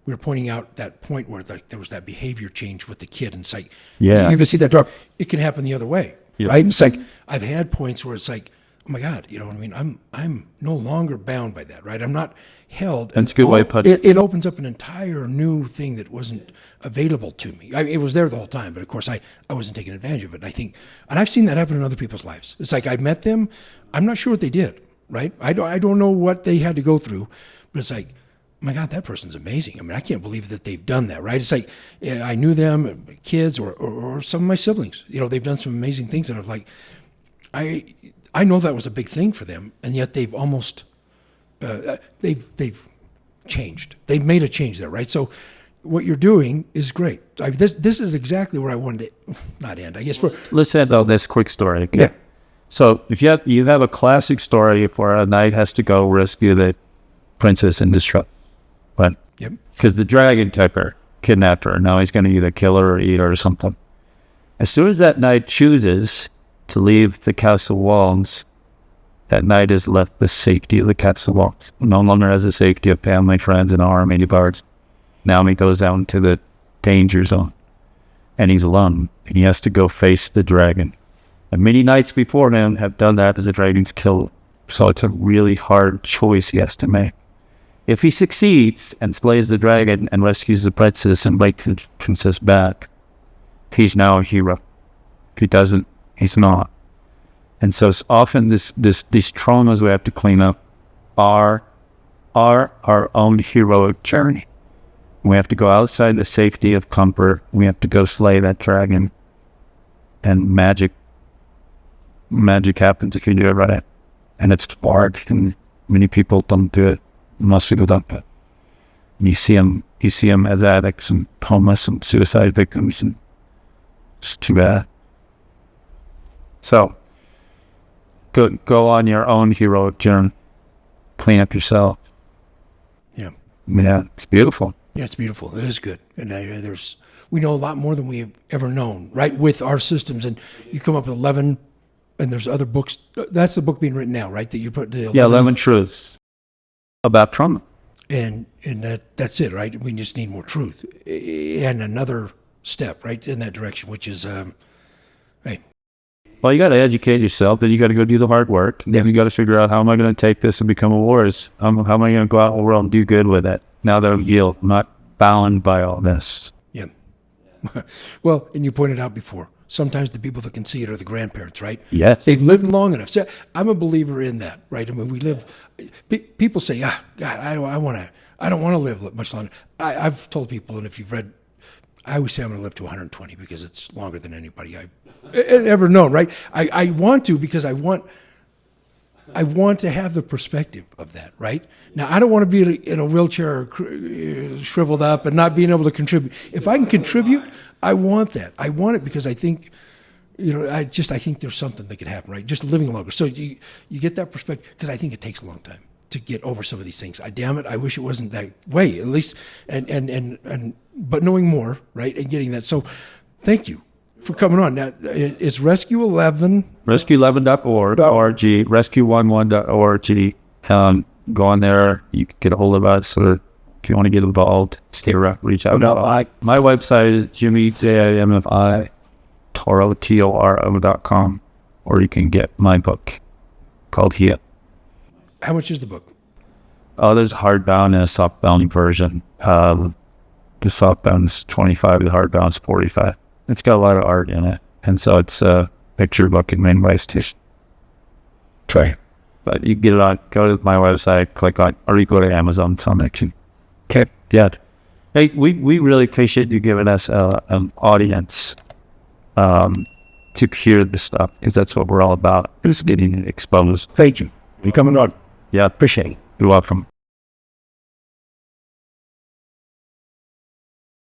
we were pointing out that point where there was that behavior change with the kid, and it's like, yeah, you can see that drop. It can happen the other way, yeah. Right? It's like I've had points where it's like, oh my God, you know what I mean? I'm no longer bound by that, right? I'm not held. That's a good way to put it. It opens up an entire new thing that wasn't available to me. It was there the whole time, but of course I wasn't taking advantage of it. And I've seen that happen in other people's lives. It's like I met them, I'm not sure what they did, right? I don't know what they had to go through, but it's like, my God, that person's amazing. I mean, I can't believe that they've done that, right? It's like I knew them, kids, or some of my siblings. You know, they've done some amazing things that I've like, I know that was a big thing for them, and yet they've almost they've changed. They've made a change there, right? So what you're doing is great. This is exactly where I wanted to not end. I guess let's end on this quick story. Okay? Yeah. So if you have a classic story where a knight has to go rescue the princess in distress, but yep, because the dragon took her, kidnapped her. Now he's going to either kill her or eat her or something. As soon as that knight chooses to leave the castle walls, that knight has left the safety of the castle walls. No longer has the safety of family, friends, and army guards. Now he goes out into the danger zone, and he's alone, and he has to go face the dragon. And many knights before him have done that as the dragon's killed. So it's a really hard choice he has to make. If he succeeds and slays the dragon and rescues the princess and brings the princess back, he's now a hero. If he doesn't, he's not. And so it's often these traumas we have to clean up are our own heroic journey. We have to go outside the safety of comfort. We have to go slay that dragon. And magic happens if you do it right. And it's hard, and many people don't do it. Most people don't do it. And you see them as addicts and homeless and suicide victims, and it's too bad. So go on your own heroic journey. Clean up yourself. Yeah. Yeah, it's beautiful. Yeah, it's beautiful. It is good. And we know a lot more than we've ever known, right? With our systems. And you come up with 11, and there's other books. That's the book being written now, right? That you put the 11 truths about trauma. And that's it, right? We just need more truth. And another step, right, in that direction, which is, hey. Well, you got to educate yourself, then you got to go do the hard work. Then you got to figure out, how am I going to take this and become a warrior? How am I going to go out in the world and do good with it? Now that I'm healed, I'm not bound by all this. Yeah. Well, and you pointed out before, sometimes the people that can see it are the grandparents, right? Yes. They've lived long enough. So I'm a believer in that, right? I mean, people say, God, I don't want to live much longer. I've told people, and if you've read, I always say I'm going to live to 120 because it's longer than anybody I've ever known, right? I want to, because I want to have the perspective of that, right? Now, I don't want to be in a wheelchair shriveled up and not being able to contribute. If I can contribute, I want that. I want it because I think, I think there's something that could happen, right? Just living longer. So you get that perspective, because I think it takes a long time to get over some of these things. Damn it, I wish it wasn't that way, at least, but knowing more, right, and getting that. So thank you for coming on. Now, it's RESCUE11. RESCUE11.org, RESCUE11.org. Go on there. You can get a hold of us, or if you want to get involved, stay around, reach out. My website is JimmyJimfi Toro.com, or you can get my book called Heal. How much is the book? Oh, there's a hardbound and a softbound version. The softbound is $25, the hardbound is $45. It's got a lot of art in it, and so it's a picture book in many ways too. Try, but you can get it on. Go to my website, click on, or you go to Amazon. Okay. Yeah. Hey, we really appreciate you giving us an audience to hear this stuff, because that's what we're all about, is getting it exposed. Thank you. You coming on? Yeah, appreciate it. You're welcome.